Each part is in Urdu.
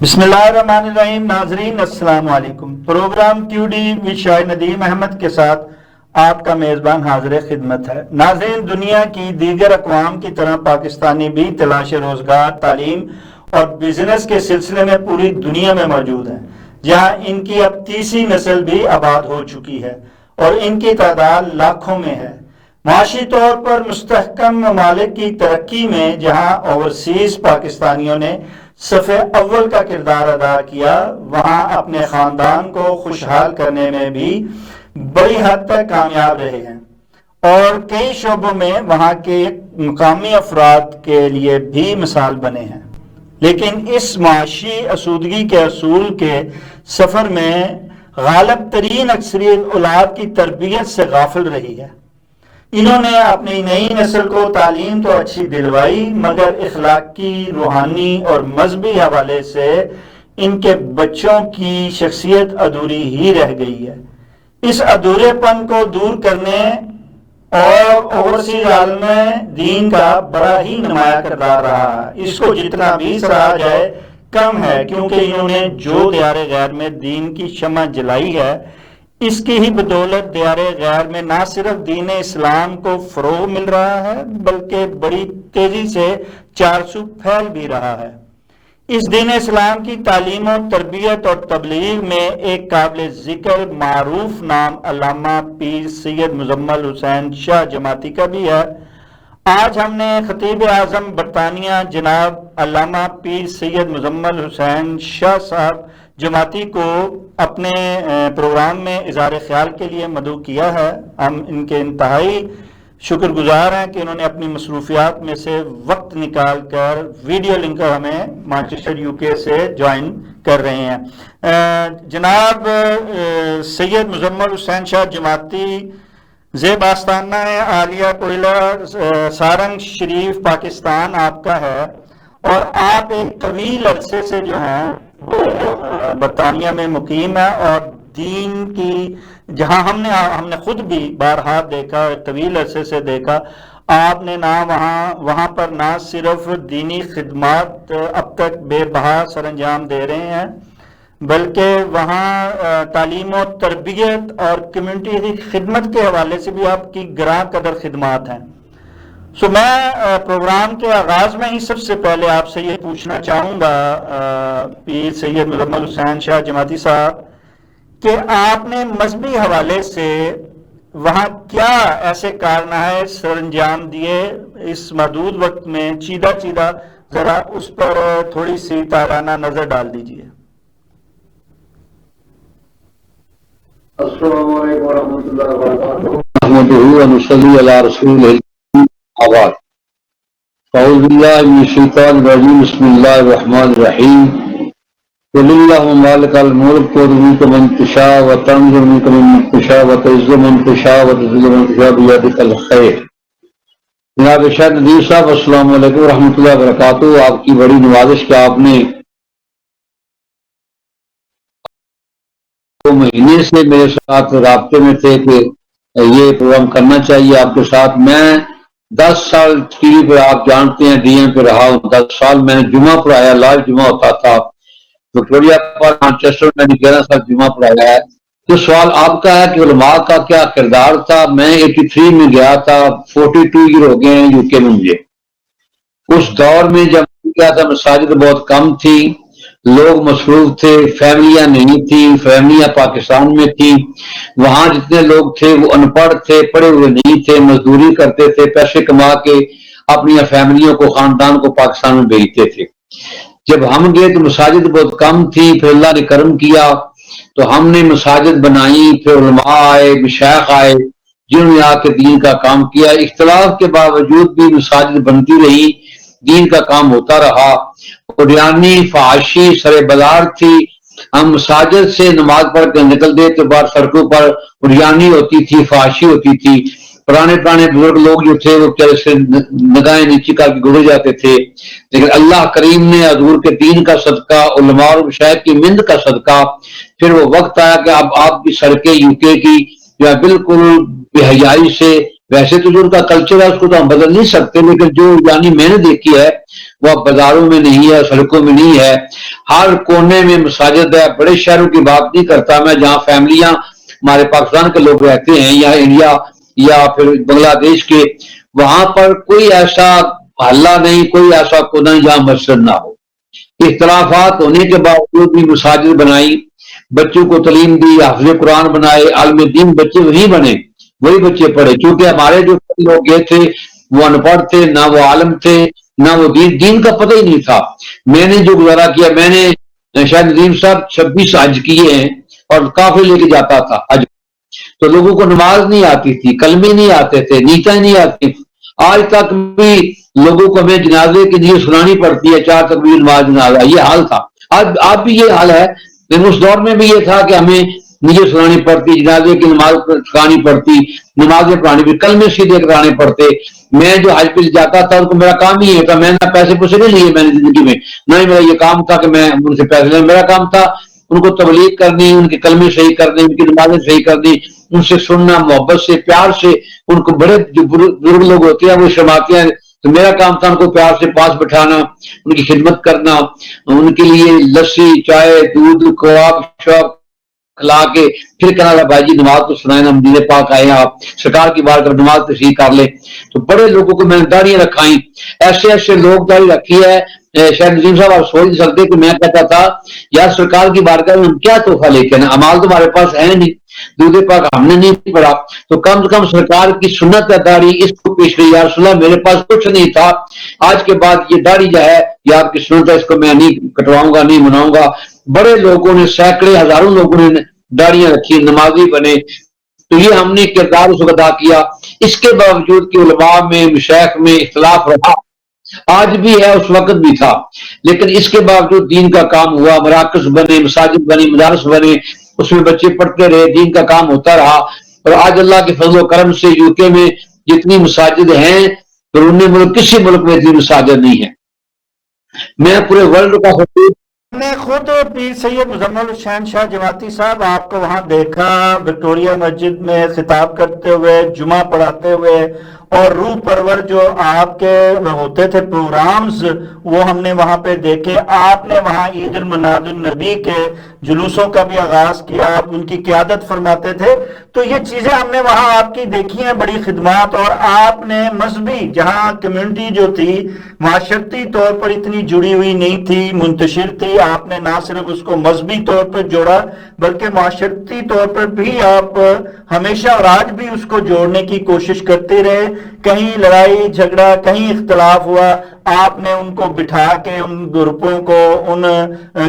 بسم اللہ الرحمن الرحیم. ناظرین السلام علیکم. پروگرام کیو ڈی وچ شاہ ندیم احمد کے ساتھ آپ کا میزبان حاضر خدمت ہے. ناظرین، دنیا کی دیگر اقوام کی طرح پاکستانی بھی تلاش روزگار، تعلیم اور بزنس کے سلسلے میں پوری دنیا میں موجود ہیں، جہاں ان کی اب تیسری نسل بھی آباد ہو چکی ہے اور ان کی تعداد لاکھوں میں ہے. معاشی طور پر مستحکم ممالک کی ترقی میں جہاں اوورسیز پاکستانیوں نے صف اول کا کردار ادا کیا، وہاں اپنے خاندان کو خوشحال کرنے میں بھی بڑی حد تک کامیاب رہے ہیں اور کئی شعبوں میں وہاں کے مقامی افراد کے لیے بھی مثال بنے ہیں. لیکن اس معاشی آسودگی کے اصول کے سفر میں غالب ترین اکثریت اولاد کی تربیت سے غافل رہی ہے. انہوں نے اپنی نئی نسل کو تعلیم تو اچھی دلوائی، مگر اخلاقی، روحانی اور مذہبی حوالے سے ان کے بچوں کی شخصیت ادھوری ہی رہ گئی ہے. اس ادھورے پن کو دور کرنے اور اوورسیز عالم دین کا بڑا ہی نمایاں کردار رہا. اس کو جتنا بھی سراہا جائے کم ہے، کیونکہ انہوں نے جو دیار غیر میں دین کی شمع جلائی ہے، اس کی ہی بدولت دیار غیر میں نہ صرف دین اسلام کو فروغ مل رہا ہے بلکہ بڑی تیزی سے چارسو پھیل بھی رہا ہے. اس دین اسلام کی تعلیم و تربیت اور تبلیغ میں ایک قابل ذکر معروف نام علامہ پیر سید مزمل حسین شاہ جماعتی کا بھی ہے. آج ہم نے خطیب اعظم برطانیہ جناب علامہ پیر سید مزمل حسین شاہ صاحب جماعتی کو اپنے پروگرام میں اظہار خیال کے لیے مدعو کیا ہے. ہم ان کے انتہائی شکر گزار ہیں کہ انہوں نے اپنی مصروفیات میں سے وقت نکال کر ویڈیو لنک ہمیں مانچسٹر یو کے سے جوائن کر رہے ہیں. جناب سید مزمل حسین شاہ جماعتی زیب آستانہ عالیہ کوئلہ سارنگ شریف پاکستان آپ کا ہے، اور آپ ایک طویل عرصے سے جو ہیں برطانیہ میں مقیم ہے، اور دین کی جہاں ہم نے خود بھی بارہا دیکھا، طویل عرصے سے دیکھا، آپ نے وہاں پر نہ صرف دینی خدمات اب تک بے بہا سر انجام دے رہے ہیں، بلکہ وہاں تعلیم و تربیت اور کمیونٹی کی خدمت کے حوالے سے بھی آپ کی گراں قدر خدمات ہیں. میں پروگرام کے آغاز میں ہی سب سے پہلے آپ سے یہ پوچھنا چاہوں گا پیر سید مزمل حسین شاہ جماعتی صاحب کہ آپ نے مذہبی حوالے سے وہاں کیا ایسے کارنامے سر انجام دیے اس محدود وقت میں؟ چیدہ ذرا اس پر تھوڑی سی تارانہ نظر ڈال دیجیے. السلام علیکم ورحمۃ اللہ وبرکاتہ. ونصلی علی رسول آباد. اعوذ باللہ من الشیطان الرجیم. بسم اللہ الرحمن الرحیم. قل اللہم مالک الملک تؤتی الملک من تشاء وتنزع الملک ممن تشاء وتعز من تشاء وتذل من تشاء بیدک الخیر. جناب شاہ ندیم صاحب السلام علیکم ورحمۃ اللہ وبرکاتہ. آپ کی بڑی نوازش کہ آپ نے 2 مہینے سے میرے ساتھ رابطے میں تھے کہ یہ پروگرام کرنا چاہیے آپ کے ساتھ. میں 10 سال ٹی وی پہ آپ جانتے ہیں ڈی ایم پہ رہا ہوں. 10 سال میں نے جمعہ پڑھایا، لائیو جمعہ ہوتا تھا وکٹوریہ پارک مانچسٹر میں نے 11 سال جمعہ پڑھایا ہے. تو سوال آپ کا ہے کہ علماء کا کیا کردار تھا. میں 83 میں گیا تھا، 42 ایئر ہو گئے ہیں یو کے میں مجھے. اس دور میں جب گیا تھا مساجد بہت کم تھی، لوگ مصروف تھے، فیملیاں نہیں تھی، فیملیاں پاکستان میں تھی. وہاں جتنے لوگ تھے وہ ان پڑھ تھے، پڑھے ہوئے نہیں تھے، مزدوری کرتے تھے، پیسے کما کے اپنی فیملیوں کو، خاندان کو پاکستان میں بھیجتے تھے. جب ہم گئے تو مساجد بہت کم تھی. پھر اللہ نے کرم کیا تو ہم نے مساجد بنائی. پھر علماء آئے، مشائخ آئے جنہوں نے آ کے دین کا کام کیا. اختلاف کے باوجود بھی مساجد بنتی رہی، دین کا کام ہوتا رہا. اڈیانی فحاشی سر بازار تھی. ہم مساجد سے نماز پڑھ کے نکلتے تو باہر سڑکوں پر اڈیانی ہوتی تھی، فحاشی ہوتی تھی. پرانے بزرگ لوگ جو تھے وہ سے نگاہیں نیچی کر کے گزر جاتے تھے. لیکن اللہ کریم نے حضور کے دین کا صدقہ، علماء اور مشائخ کی مند کا صدقہ، پھر وہ وقت آیا کہ اب آپ کی سڑکیں یو کے کی یا بالکل بے حیائی سے، ویسے تو جو ان کا کلچر ہے اس کو تو ہم بدل نہیں سکتے، لیکن جو یعنی میں نے دیکھی ہے وہ بازاروں میں نہیں ہے، سڑکوں میں نہیں ہے، ہر کونے میں مساجد ہے. بڑے شہروں کی بات نہیں کرتا میں، جہاں فیملیاں ہمارے پاکستان کے لوگ رہتے ہیں یا انڈیا یا پھر بنگلہ دیش کے، وہاں پر کوئی ایسا محلہ نہیں، کوئی ایسا کونا نہیں جہاں مسجد نہ ہو. اختلافات ہونے کے باوجود بھی مساجد بنائی، بچوں کو تعلیم دی، حافظ قرآن بنائے، عالم دین بچے وہی بنے، وہی بچے پڑھے. کیونکہ ہمارے جو لوگ یہ تھے وہ ان پڑھ تھے، نہ وہ عالم تھے، نہ وہ دین کا پتہ ہی نہیں تھا. میں نے جو گزارا کیا، میں نے شاید ندیم صاحب 26 حج کیے ہیں اور کافی لے کے جاتا تھا حج. تو لوگوں کو نماز نہیں آتی تھی، کلمے نہیں آتے تھے، نیتیں نہیں آتی تھی. آج تک بھی لوگوں کو ہمیں جنازے کے لیے سنانی پڑتی ہے 4 تکبیر نماز جنازہ. یہ حال تھا، آج بھی یہ حال ہے، لیکن اس دور میں بھی یہ تھا کہ ہمیں نیت سنانی پڑتی، جنازے کی نماز سکھانی پڑتی، نمازیں پڑھانی پڑتی، کلمے سیدھے کرانے پڑتے. میں جو حج پہ جاتا تھا ان کو میرا کام ہی ہے تھا، میں نہ پیسے پوسے نہیں لیے میں نے زندگی میں، نہ ہی میرا یہ کام تھا کہ میں ان سے پیسے لیں. میرا کام تھا ان کو تبلیغ کرنی، ان کے کلمے صحیح کرنے، ان کی نمازیں صحیح کرنی، ان سے سننا، محبت سے، پیار سے. ان کو بڑے جو بزرگ لوگ ہوتے ہیں وہ شرماتے ہیں، تو میرا کام تھا ان کو پیار سے پاس بٹھانا، ان کی خدمت کرنا، ان کے لیے لسی، چائے، دودھ، کباب شواب کھلا کے پھر کہنا بھائی جی نماز تو سنائے نا، مدینے پاک آئے ہیں آپ سرکار کی بار کر نماز تشریح کر لیں. تو بڑے لوگوں کو میں نے داڑیاں رکھائیں، ایسے ایسے لوگ داڑھی رکھی ہے. شاید نظیم صاحب آپ سوچ نہیں سکتے کہ میں کہتا تھا یار سرکار کی بارگاہ میں ہم کیا تحفہ لے کے نا، امال تو ہمارے پاس ہے نہیں، دودھ پاک ہم نے نہیں پڑھا، تو کم سے کم سرکار کی سنت ہے داڑھی، اس کو پیش کری. یا رسول اللہ میرے پاس کچھ نہیں تھا، آج کے بعد یہ داڑھی جو ہے یہ آپ کی سنت ہے، اس کو میں نہیں کٹواؤں گا، نہیں مناؤں گا. بڑے لوگوں نے، سینکڑے ہزاروں لوگوں نے داڑیاں رکھی، نمازی بنے. تو یہ ہم نے کردار اس کو ادا کیا. اس کے باوجود کہ علماء میں، مشائخ میں اختلاف رہا، آج بھی ہے، اس وقت بھی تھا، لیکن اس کے باوجود دین کا کام ہوا. مراکز بنے، مساجد بنی، مدارس بنے، اس میں بچے پڑھتے رہے، دین کا کام ہوتا رہا. اور آج اللہ کے فضل و کرم سے یو کے میں جتنی مساجد ہیں بیرون ملک کسی ملک میں اتنی مساجد نہیں ہے. میں پورے ورلڈ کا خطیب. میں خود پیر سید مزمل حسین شاہ جماعتی صاحب آپ کو وہاں دیکھا وکٹوریا مسجد میں خطاب کرتے ہوئے، جمعہ پڑھاتے ہوئے، اور روح پرور جو آپ کے ہوتے تھے پروگرامز وہ ہم نے وہاں پہ دیکھے. آپ نے وہاں عید المناد النبی کے جلوسوں کا بھی آغاز کیا، آپ ان کی قیادت فرماتے تھے. تو یہ چیزیں ہم نے وہاں آپ کی دیکھی ہیں، بڑی خدمات. اور آپ نے مذہبی جہاں کمیونٹی جو تھی معاشرتی طور پر اتنی جڑی ہوئی نہیں تھی، منتشر تھی، آپ نے نہ صرف اس کو مذہبی طور پر جوڑا بلکہ معاشرتی طور پر بھی آپ ہمیشہ اور آج بھی اس کو جوڑنے کی کوشش کرتے رہے. کہیں لڑائی جھگڑا، کہیں اختلاف ہوا، آپ نے ان کو بٹھا کے ان گروپوں کو، ان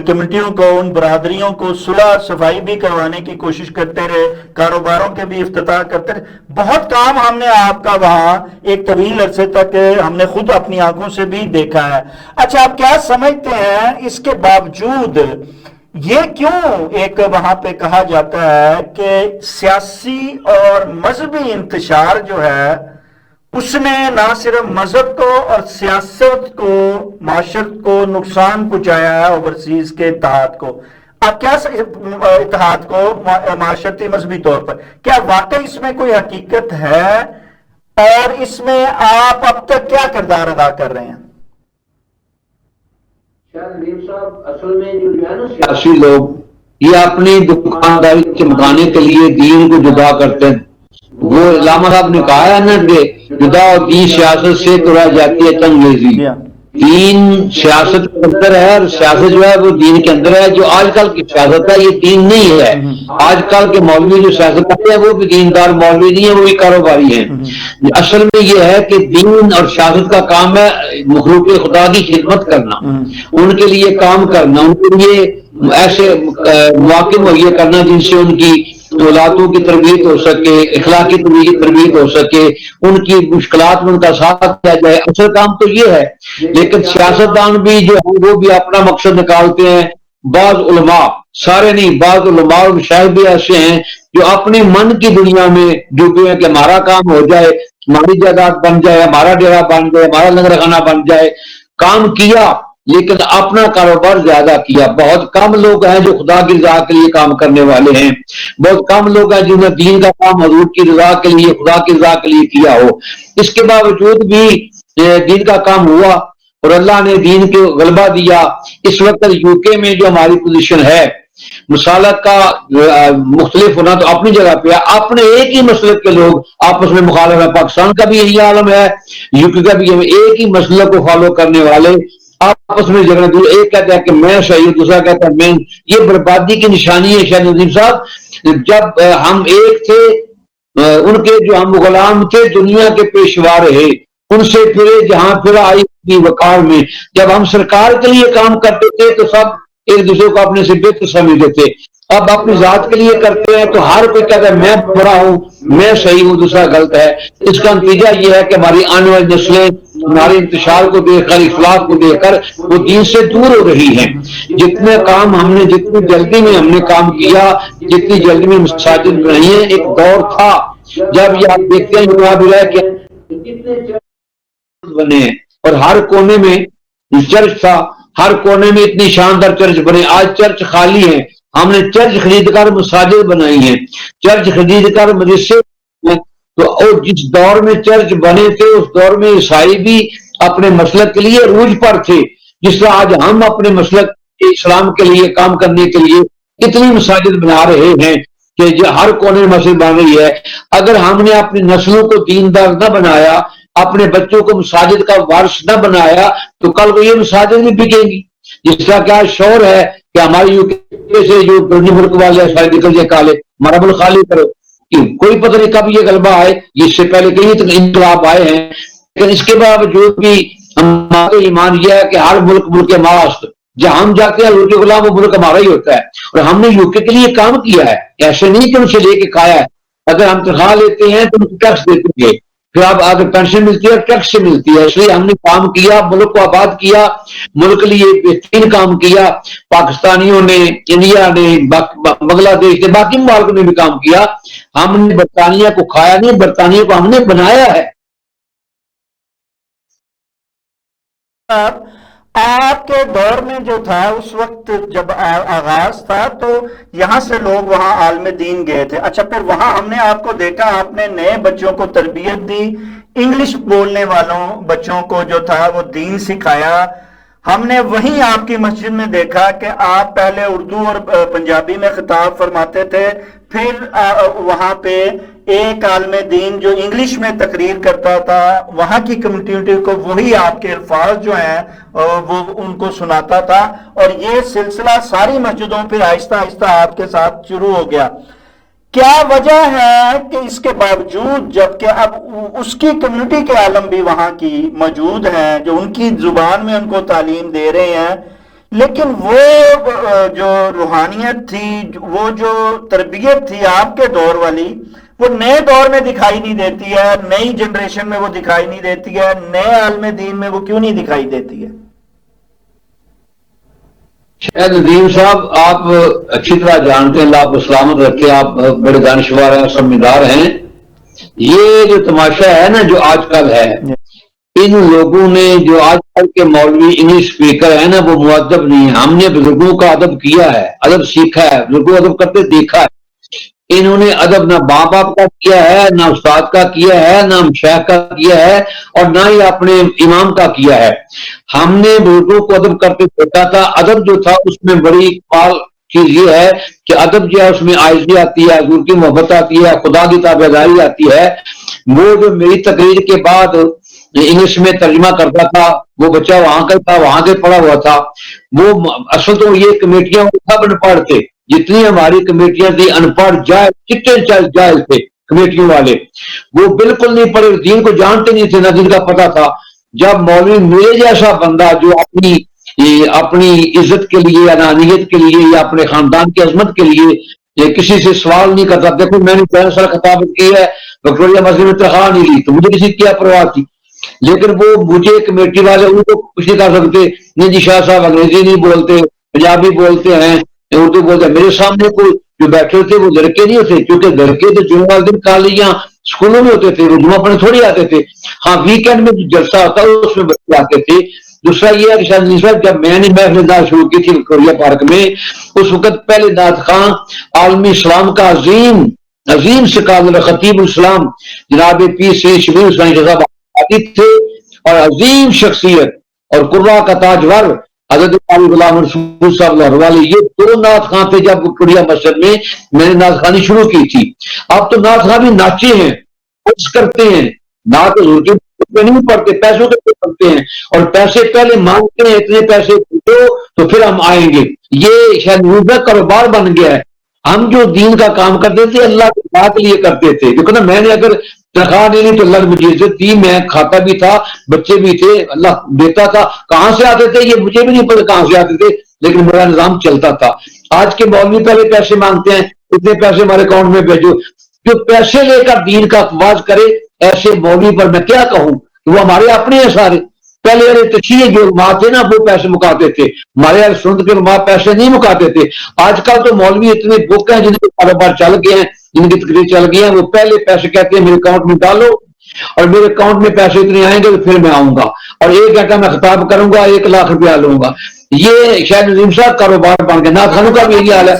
کمیٹیوں کو، ان برادریوں کو صلح صفائی بھی کروانے کی کوشش کرتے رہے، کاروباروں کے بھی افتتاح کرتے رہے. بہت کام ہم نے آپ کا وہاں ایک طویل عرصے تک ہم نے خود اپنی آنکھوں سے بھی دیکھا ہے. اچھا آپ کیا سمجھتے ہیں اس کے باوجود یہ کیوں ایک وہاں پہ کہا جاتا ہے کہ سیاسی اور مذہبی انتشار جو ہے اس نے نہ صرف مذہب کو اور سیاست کو، معاشرت کو نقصان پہنچایا ہے، اوورسیز کے اتحاد کو؟ آپ کیا اتحاد کو معاشرتی مذہبی طور پر کیا واقعی اس میں کوئی حقیقت ہے، اور اس میں آپ اب تک کیا کردار ادا کر رہے ہیں؟ اصل میں جو ہے نا سیاسی لوگ یہ اپنی دکانداری چمکانے کے لیے دین کو جدا کرتے ہیں. وہ علامہ صاحب نے کہا ہے نا کہ جدا ہوتی سیاست سے تو رہ جاتی ہے چنگیزی. دین سیاست کے اندر ہے اور سیاست جو ہے وہ دین کے اندر ہے. جو آج کل کی سیاست ہے یہ دین نہیں ہے. آج کل کے مولوی جو سیاست کرتے ہیں وہ بھی دیندار مولوی نہیں ہے، وہ بھی کاروباری ہیں. اصل میں یہ ہے کہ دین اور سیاست کا کام ہے مخلوق خدا کی خدمت کرنا، ان کے لیے کام کرنا، ان کے لیے ایسے مواقع مہیا کرنا جن سے ان کی اولادوں کی تربیت ہو سکے، اخلاقی تربیت ہو سکے، ان کی مشکلات میں ان کا ساتھ دیا جائے. اصل کام تو یہ ہے. لیکن سیاستدان بھی جو ہے وہ بھی اپنا مقصد نکالتے ہیں. بعض علماء، سارے نہیں، بعض علماء اور مشائخ بھی ایسے ہیں جو اپنی من کی دنیا میں ڈوبے ہیں کہ ہمارا کام ہو جائے، ہماری جائیداد بن جائے، ہمارا ڈیرا بن جائے، ہمارا لنگر خانہ بن جائے. کام کیا لیکن اپنا کاروبار زیادہ کیا. بہت کم لوگ ہیں جو خدا کی رضا کے لیے کام کرنے والے ہیں. بہت کم لوگ ہیں جنہوں نے دین کا کام حضور کی رضا کے لیے، خدا کی رضا کے لیے کیا ہو. اس کے باوجود بھی دین کا کام ہوا. اور اللہ نے دین کو غلبہ دیا. اس وقت یو کے میں جو ہماری پوزیشن ہے مسالک کا مختلف ہونا تو اپنی جگہ پہ ہے. اپنے ایک ہی مسلک کے لوگ آپس میں مخالف ہے. پاکستان کا بھی یہی عالم ہے, یو کے کا بھی ایک ہی مسلک کو فالو کرنے والے آپس میں جھگڑے. ایک کہتا ہے کہ میں صحیح ہوں, دوسرا کہتا ہے میں. یہ بربادی کی نشانی ہے شاہ ندیم صاحب. جب ہم ایک تھے, ان کے جو ہم غلام تھے دنیا کے پیشوا رہے, ان سے پھرے جہاں پھرا آئی اپنی وقار میں. جب ہم سرکار کے لیے کام کرتے تھے تو سب ایک دوسرے کو اپنے سے بہتر سمجھتے تھے. اب اپنی ذات کے لیے کرتے ہیں تو ہر کوئی کہتا ہے میں برا ہوں, میں صحیح ہوں, دوسرا غلط ہے. اس کا نتیجہ یہ ہے کہ ہماری آنے والی نسلیں ہمارے انتشار کو دیکھ کر, اخلاق کو دیکھ کر وہ دین سے دور ہو رہی ہیں. جتنے کام ہم نے, جتنی جلدی میں ہم نے کام کیا, جتنی جلدی میں مساجد بنائی ہیں, ایک دور تھا جب یہ آپ دیکھتے ہیں جناب کہ بنے ہیں اور ہر کونے میں چرچ تھا, ہر کونے میں اتنی شاندار چرچ بنے. آج چرچ خالی ہیں. ہم نے چرچ خرید کر مساجد بنائی ہیں, چرچ خرید کر مدرسے. تو اور جس دور میں چرچ بنے تھے اس دور میں عیسائی بھی اپنے مسلک کے لیے عروج پر تھے. جس طرح آج ہم اپنے مسلک اسلام کے لیے کام کرنے کے لیے اتنی مساجد بنا رہے ہیں کہ جو ہر کونے میں مسجد بن رہی ہے. اگر ہم نے اپنی نسلوں کو دیندار نہ بنایا, اپنے بچوں کو مساجد کا وارث نہ بنایا, تو کل کو یہ مساجد بھی بکیں گی. جس کا کیا شور ہے کہ ہماری یو کے سے جو ملک والے سارے نکل جائے کالے, ہمارا ملک خالی کرو. کوئی پتہ نہیں کب یہ غلبہ آئے. اس سے پہلے کئی انقلاب آئے ہیں, لیکن اس کے باوجود بھی ہمارا ایمان یہ ہے کہ ہر ملک ملک ماست, جہاں ہم جاتے ہیں لوٹے غلام وہ ملک ہمارا ہی ہوتا ہے. اور ہم نے یو کے لیے کام کیا ہے, ایسے نہیں کہ ان سے لے کے کھایا ہے. اگر ہم تنخواہ لیتے ہیں تو ٹیکس دیتے ہیں, پھر اب اگر پینشن ملتی ہے ٹیکس سے ملتی ہے. اس لیے ہم نے کام کیا, ملک کو آباد کیا, ملک کے لیے بہترین کام کیا. پاکستانیوں نے, انڈیا نے, بنگلہ دیش نے, باقی ممالک نے بھی کام کیا. ہم نے برطانیہ کو کھایا نہیں, برطانیہ کو ہم نے بنایا ہے. آپ کے دور میں جو تھا اس وقت جب آغاز تھا تو یہاں سے لوگ وہاں عالم دین گئے تھے. اچھا, پھر وہاں ہم نے آپ کو دیکھا, آپ نے نئے بچوں کو تربیت دی, انگلش بولنے والوں بچوں کو جو تھا وہ دین سکھایا. ہم نے وہیں آپ کی مسجد میں دیکھا کہ آپ پہلے اردو اور پنجابی میں خطاب فرماتے تھے, پھر وہاں پہ ایک عالم دین جو انگلش میں تقریر کرتا تھا وہاں کی کمیونٹی کو وہی آپ کے الفاظ جو ہیں وہ ان کو سناتا تھا. اور یہ سلسلہ ساری مسجدوں پہ آہستہ آہستہ آپ کے ساتھ شروع ہو گیا. کیا وجہ ہے کہ اس کے باوجود جبکہ اب اس کی کمیونٹی کے عالم بھی وہاں کی موجود ہیں جو ان کی زبان میں ان کو تعلیم دے رہے ہیں, لیکن وہ جو روحانیت تھی, وہ جو تربیت تھی آپ کے دور والی, وہ نئے دور میں دکھائی نہیں دیتی ہے, نئی جنریشن میں وہ دکھائی نہیں دیتی ہے, نئے عالم دین میں وہ کیوں نہیں دکھائی دیتی ہے؟ شاید ندیم صاحب آپ اچھی طرح جانتے ہیں, اللہ آپ کو سلامت رکھے, آپ بڑے دانشور ہیں, سمجھدار ہیں. یہ جو تماشا ہے نا جو آج کل ہے, ان لوگوں نے جو آج کل کے مولوی انگلش اسپیکر ہیں نا وہ مؤدب نہیں ہے. ہم نے بزرگوں کا ادب کیا ہے, ادب سیکھا ہے, بزرگوں ادب کرتے دیکھا ہے. انہوں نے ادب نہ باپ باپ کا کیا ہے, نہ استاد کا کیا ہے, نہ شیخ کا کیا ہے, اور نہ ہی اپنے امام کا کیا ہے. ہم نے بزرگوں کو ادب کرتے دیکھا تھا. ادب جو تھا اس میں بڑی اقبال چیز یہ ہے کہ ادب جو ہے اس میں عاجزی آتی ہے, حضور کی محبت آتی ہے, خدا کی تابعداری آتی ہے. وہ جو میری تقریر کے بعد انگلش میں ترجمہ کرتا تھا وہ بچہ وہاں کا تھا, وہاں سے پڑھا ہوا تھا. وہ اصل تو یہ کمیٹیاں سب ان پڑھ تھے, جتنی ہماری کمیٹیاں تھی ان پڑھ جائز, چٹے جائز تھے کمیٹیوں والے. وہ بالکل نہیں پڑھے, دین کو جانتے نہیں تھے, نہ دین کا پتہ تھا. جب مولوی میرے جیسا بندہ جو اپنی عزت کے لیے یا نانیت کے لیے یا اپنے خاندان کی عظمت کے لیے کسی سے سوال نہیں کرتا, دیکھو میں نے 15 سال خطابت کی ہے, وکٹوریہ مسجد میں تنخواہ نہیں لی تو مجھے کسی کی کیا پرواہ تھی. لیکن وہ مجھے کمیٹی والے ان کو کچھ نہیں کر سکتے. نہیں جی شاہ صاحب انگریزی نہیں بولتے, پنجابی بولتے ہیں, اردو بولتے ہیں. میرے سامنے کوئی جو بیٹھے تھے وہ لڑکے نہیں ہوتے, کیونکہ لڑکے تو جمعہ والے دن کالیاں اسکولوں میں ہوتے تھے, وہ جمعہ پڑھنے تھوڑی آتے تھے. ہاں ویکینڈ میں جو جلسہ ہوتا ہے اس میں بچے آتے تھے. دوسرا یہ ہے کہ شاید جب میں نے محفل دار شروع کی تھی وکٹوریہ پارک میں, اس وقت پہلے نعت خان عالمی اسلام کا عظیم سکال خطیب الاسلام جناب پیر سید شبیر حسین صاحب آتی تھے, اور عظیم شخصیت اور قرا کا تاجور حضرت قاری غلام رسول صاحب لاہور والے، یہ دو نعت خواں تھے جب کڑیا مسجد میں نے نعت خوانی شروع کی تھی. اب تو نعت خواں بھی ناچے ہیں، کچھ کرتے ہیں، نعت حضور کی پہ نہیں پڑھتے، پیسوں کے پڑھتے ہیں اور پیسے پہلے مانگتے ہیں، اتنے پیسے دو تو پھر ہم آئیں گے. یہ شاید روزہ کاروبار بن گیا ہے. ہم جو دین کا کام کرتے تھے اللہ کے بات لیے کرتے تھے. دیکھو نا، میں نے اگر تنخواہ نہیں لی تو اللہ نے مجھے عزت دی، میں کھاتا بھی تھا، بچے بھی تھے، اللہ دیتا تھا. کہاں سے آتے تھے یہ مجھے بھی نہیں پتا کہاں سے آتے تھے، لیکن میرا نظام چلتا تھا. آج کے مولوی پہلے پیسے مانگتے ہیں، اتنے پیسے ہمارے اکاؤنٹ میں بھیجو. جو پیسے لے کر دین کا افواج کرے ایسے مولوی پر میں کیا کہوں، وہ ہمارے اپنے ہیں سارے. پہلے والے تشیع جو علماء تھے نا وہ پیسے مکاتے تھے، ہمارے سنت کے علماء پیسے نہیں مکاتے تھے. آج کل تو مولوی اتنے بک ہیں جن کے کاروبار چل گئے ہیں، جن کی تقریر چل گئی ہیں، وہ پہلے پیسے کہتے ہیں میرے اکاؤنٹ میں ڈالو اور میرے اکاؤنٹ میں پیسے اتنے آئیں گے تو پھر میں آؤں گا اور 1 گھنٹہ میں خطاب کروں گا 1 لاکھ روپیہ لوں گا. یہ شاید نظیم صاحب کاروبار بن گیا. نعت خانوں کا بھی یہی حال ہے.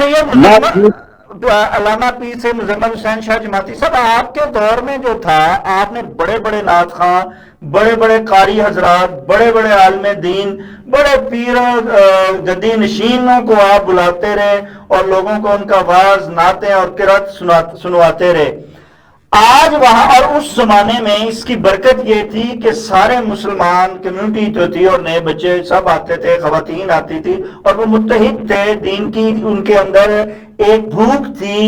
علامہ پیر سے مزمل حسین شاہ جماعتی صاحب، آپ کے دور میں جو تھا، آپ نے بڑے بڑے نعت خواں، بڑے بڑے قاری حضرات، بڑے بڑے عالم دین، بڑے پیر جدی نشینوں کو آپ بلاتے رہے اور لوگوں کو ان کا واعظ، نعتیں اور قرات سنواتے رہے. آج وہاں اور اس زمانے میں اس کی برکت یہ تھی کہ سارے مسلمان کمیونٹی جو تھی اور نئے بچے سب آتے تھے، خواتین آتی تھی اور وہ متحد تھے. دین کی ان کے اندر ایک بھوک تھی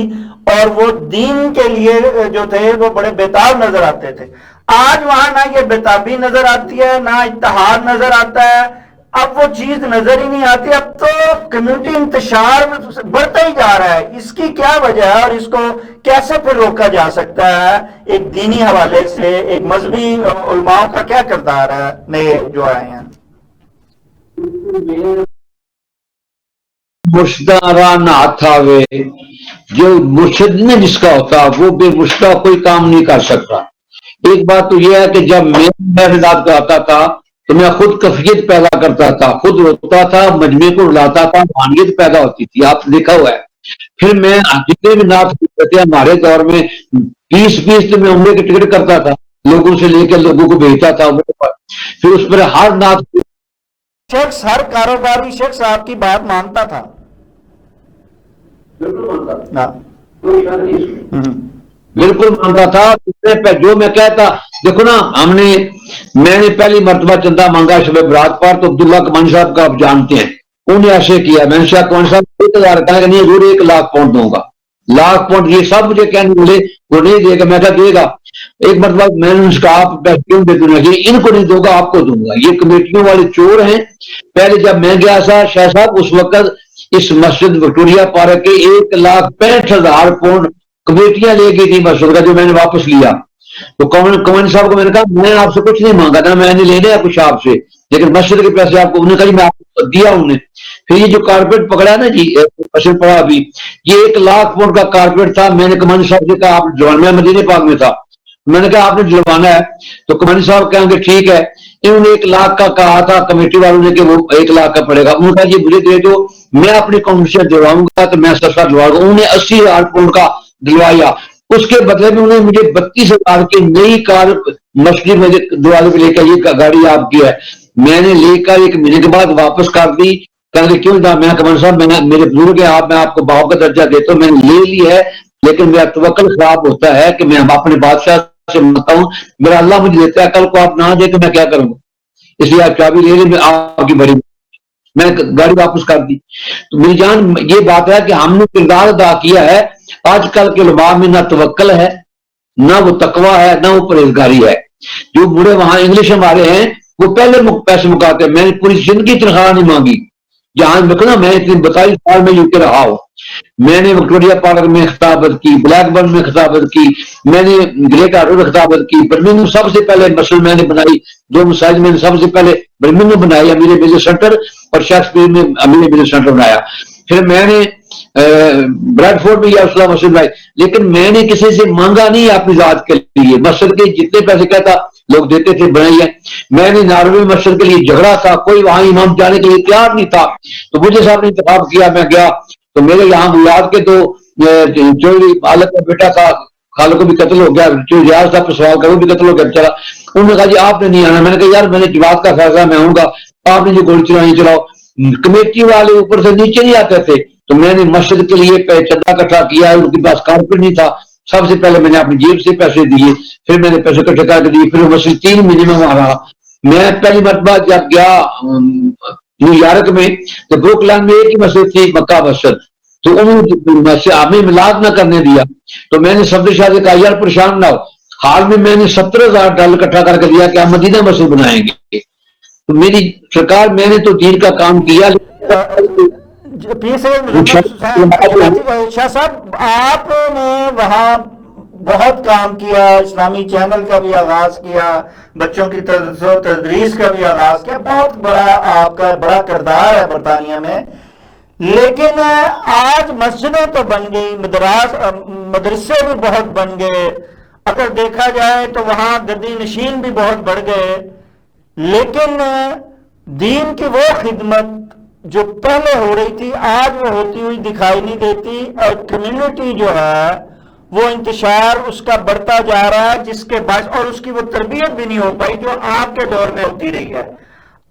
اور وہ دین کے لیے جو تھے وہ بڑے بیتاب نظر آتے تھے. آج وہاں نہ یہ بیتابی نظر آتی ہے، نہ اتحاد نظر آتا ہے. اب وہ چیز نظر ہی نہیں آتی. اب تو کمیونٹی انتشار میں بڑھتا ہی جا رہا ہے. اس کی کیا وجہ ہے اور اس کو کیسے پھر روکا جا سکتا ہے؟ ایک دینی حوالے سے ایک مذہبی علماء کا کیا کردار ہے نئے جو آئے ہیں؟ مشتارا نہ تھا وہ جو مرشد نے جس کا ہوتا وہ بے مشتہ کوئی کام نہیں کر سکتا. ایک بات تو یہ ہے کہ جب میں رضاعت کا آتا تھا تو میں خود کفیت پیدا کرتا تھا، خود روتا تھا، مجمع کو رلاتا تھا، روحانیت پیدا ہوتی تھی. آپ نے دیکھا ہوا ہے. پھر میں جتنے بھی نعت کرتے ہیں ہمارے دور میں 20 تو میں عمرے کی ٹکٹ کرتا تھا، لوگوں سے لے کے لوگوں کو بھیجتا تھا عمرے پر. پھر اس پر ہر نعت شخص، ہر کاروباری شخص آپ کی بات مانتا تھا. بالکل مانتا تھا. جو میں کہتا، دیکھو نا، میں نے پہلی مرتبہ چندہ مانگا شب برات پر تو عبداللہ کمانی صاحب کا آپ جانتے ہیں، انہوں نے ایسے کیا. میں نے شاہ کمانی صاحب 1000 کہا کہ نہیں ضرور 1 لاکھ پاؤنڈ دوں گا. 1 لاکھ پاؤنڈ یہ سب مجھے کہنے بولے وہ نہیں دے گا. میں کہا دے گا. ایک مرتبہ میں نے اس کا آپ پیسے کیوں دے دوں گا، ان کو نہیں دوں گا آپ کو دوں گا. یہ کمیٹیوں والے چور ہیں. پہلے جب میں گیا تھا شاہ صاحب اس وقت اس مسجد وکٹوریا پارک کے 1,65,000 پاؤنڈ کمیٹیاں لے گئی تھی مسجد کا، جو میں نے واپس لیا. تو کمانی صاحب کو میں نے کہا میں آپ سے کچھ نہیں مانگا تھا، میں نے لینے کچھ آپ سے، لیکن مسجد کے پیسے آپ کو. انہوں نے کہا میں آپ کو دیا انہوں نے. پھر یہ جو کارپیٹ پکڑا نا جی مسجد پڑا ابھی، یہ 1 لاکھ پاؤنڈ کا کارپیٹ تھا. میں نے کمانی صاحب سے کہا آپ جوان میں مدینے پاک میں تھا، میں نے کہا آپ نے جلوانا ہے. تو کمانی صاحب کہیں گے ٹھیک ہے. انہوں نے 1 لاکھ کا کہا تھا کمیٹی والوں نے کہ وہ 1 لاکھ کا پڑے گا. انہوں نے کہا جی مجھے دے دو، میں اپنی قوم سے دلواؤں گا تو میں سستا دلوا دوں. انہوں نے 80,000 پاؤنڈ کا دلوایا. اس کے بدلے میں انہوں نے مجھے 32,000 کی نئی کار مسجد میں دروازے پہ لے کر یہ گاڑی آپ کی ہے. میں نے لے کر 1 مہینے کے بعد واپس کر دی. کہ کیوں تھا؟ میں کمال صاحب میرے بزرگ ہیں، میں آپ کو باپ کا درجہ دیتا ہوں، میں نے لے لی ہے، لیکن میرا توکل خراب ہوتا ہے کہ میں اپنے بادشاہ سے مانتا ہوں، میرا اللہ مجھے دیتا ہے، کل کو آپ نہ دے تو میں کیا کروں گا. اس لیے آپ چابی لے لیں، میں آپ کی بڑی میں نے گاڑی واپس کر دی. تو میری جان یہ بات ہے کہ ہم نے کردار ادا کیا ہے. آج کل کے علماء میں نہ توکل ہے، نہ وہ تقوی ہے، نہ وہ پرہیزگاری ہے. جو بوڑھے وہاں انگلش ہمارے ہیں وہ پہلے پیسے مکاتے ہیں. میں نے پوری زندگی تنخواہ نہیں مانگی. جہاں دیکھو میں اتنے 22 سال میں یو کے رہا ہوں. میں نے وکٹوریا پارک میں خطابت کی، بلیک برن میں خطابت کی، میں نے گریٹ ہارڈ میں خطابت کی. برمنگھم سب سے پہلے مسجد میں نے بنائی، 2 مساجد میں نے سب سے پہلے برمنگھم میں بنائی، امیر بزنس سینٹر، اور شیکسپیئر میں امیر بزنس سینٹر بنایا. پھر میں نے بریڈ فورڈ میں یا اسلام مسجد بنائی. لیکن میں نے کسی سے مانگا نہیں اپنی ذات کے لیے. مسجد کے جتنے پیسے کہتا لوگ دیتے تھے، بنائی ہے. میں نے ناروے مسجد کے لیے جھگڑا تھا، کوئی وہاں امام جانے کے لیے تیار نہیں تھا، تو مجھے صاحب نے انتخاب کیا، میں گیا. تو میرے یہاں بلاد کے تو چوہدری حالت کا بیٹا تھا، خالق کو بھی قتل ہو گیا، جو ریاض صاحب کو سوال کروں بھی قتل ہو گیا چلا. انہوں نے کہا جی آپ نے نہیں آنا. میں نے کہا یار میں نے جماعت کا فیصلہ میں آؤں گا. آپ نے جو گولی چلانی چلاؤ. کمیٹی والے اوپر سے نیچے نہیں آتے تھے, تو میں نے مسجد کے لیے چندہ اکٹھا کیا, ان کے پاس کارپیٹ نہیں تھا, سب سے پہلے میں نے اپنی جیب سے پیسے دیے, پھر میں نے پیسے اکٹھے کر کے دیے, پھر مسجد 3 مہینے میں وہاں رہا. میں پہلی مرتبہ جب گیا نیو یارک میں, تو بروک لینڈ میں ایک ہی مسجد تھی, مکہ مسجد, تو انہوں نے ہمیں ملاد نہ کرنے دیا. تو میں نے صدر شاہ سے کہا یار پریشان نہ ہو, حال میں نے $70,000 اکٹھا کر کے دیا کہ ہم مدینہ مسجد بنائیں گے. تو میری سرکار, میں نے تو دین کا کام کیا. شاہ صاحب, آپ نے وہاں بہت کام کیا, اسلامی چینل کا بھی آغاز کیا, بچوں کی تدریس کا بھی آغاز کیا, بہت بڑا آپ کا بڑا کردار ہے برطانیہ میں. لیکن آج مسجدیں تو بن گئی, مدرسے بھی بہت بن گئے, اگر دیکھا جائے تو وہاں گدی نشین بھی بہت بڑھ گئے, لیکن دین کی وہ خدمت جو پہلے ہو رہی تھی آج وہ ہوتی ہوئی دکھائی نہیں دیتی, اور کمیونٹی جو ہے وہ انتشار اس کا بڑھتا جا رہا ہے, جس کے باعث, اور اس کی وہ تربیت بھی نہیں ہو پائی جو آپ کے دور میں ہوتی رہی ہے.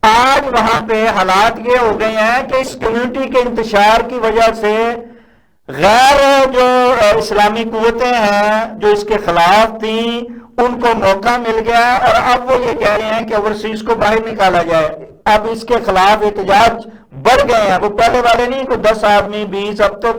آج وہاں پہ حالات یہ ہو گئے ہیں کہ اس کمیونٹی کے انتشار کی وجہ سے غیر جو اسلامی قوتیں ہیں جو اس کے خلاف تھیں ان کو موقع مل گیا, اور اب وہ یہ کہہ رہے ہیں کہ اوورسیز کو باہر نکالا جائے. اب اس کے خلاف احتجاج بڑھ گئے ہیں, وہ پہلے والے نہیں کہ 10 آدمی 20, اب تک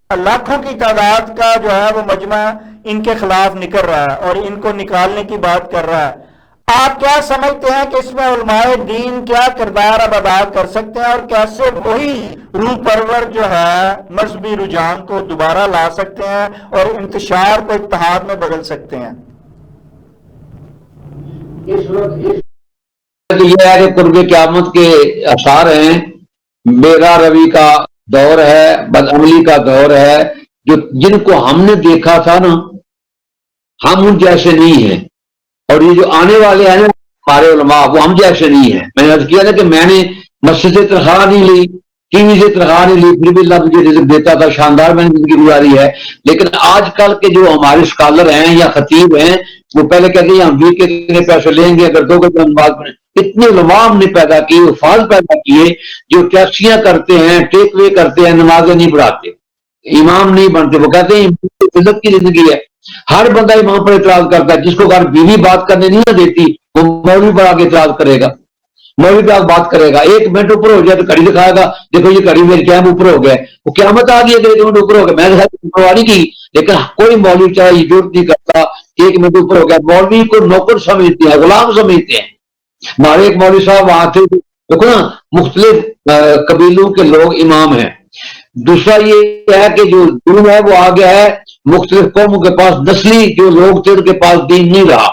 لاکھوں کی تعداد کا جو ہے وہ مجمع ان کے خلاف نکل رہا ہے اور ان کو نکالنے کی بات کر رہا ہے. آپ کیا سمجھتے ہیں کہ اس میں علماء دین کیا کردار اب ادا کر سکتے ہیں, اور کیسے وہی روح پرور جو ہے مذہبی رجحان کو دوبارہ لا سکتے ہیں اور انتشار کو اتحاد میں بدل سکتے ہیں؟ اس وقت یہ ہے کہ قرب قیامت کے آثار ہیں, بیگا روی کا دور ہے, بدعملی کا دور ہے, جن کو ہم نے دیکھا تھا نا, ہم ان جیسے نہیں ہیں, اور یہ جو آنے والے ہیں نا ہمارے علماء, وہ ہم جیسے نہیں ہیں. میں نے عرض کیا نا کہ میں نے مسجد سے تنخواہ نہیں لی, ٹی وی سے تنخواہ نہیں لی, پھر بھی اللہ مجھے رزق دیتا تھا, شاندار میں نے زندگی گزاری ہے. لیکن آج کل کے جو ہمارے اسکالر ہیں یا خطیب ہیں, وہ پہلے کہتے ہیں ہم ویک کے کتنے پیسے لیں گے اگر 2 گھنٹے نماز پڑھیں. اتنے علماء ہم نے پیدا کیے, حفاظ پیدا کیے جو ٹیکسیاں کرتے ہیں, ٹیک وے کرتے ہیں, نمازیں نہیں پڑھاتے, امام نہیں بنتے. وہ کہتے ہیں عزت کی زندگی ہے. ہر بندہ امام پر اعتراض کرتا ہے, جس کو اگر بیوی بات کرنے نہیں نہ دیتی وہ مولوی پر آگے اعتراض کرے گا, مولوی پہ بات کرے گا. 1 منٹ اوپر ہو جائے تو گھڑی دکھائے گا, دیکھو یہ گھڑی میری ٹائم اوپر ہو گیا ہے, وہ قیامت آ گئی ہے 2 منٹ اوپر ہو گیا, میں نے پرواہ کی. لیکن کوئی مولوی چاہے یہ ضرورت نہیں کرتا کہ 1 منٹ اوپر ہو گیا. مولوی کو نوکر سمجھتے ہیں, غلام سمجھتے ہیں. ہمارے ایک مولوی صاحب وہاں تھے, دیکھو نا مختلف قبیلوں کے لوگ امام ہیں. دوسرا یہ ہے کہ جو علم ہے وہ آ گیا ہے مختلف قوموں کے پاس, نسلی جو لوگ تھے ان کے پاس دین نہیں رہا,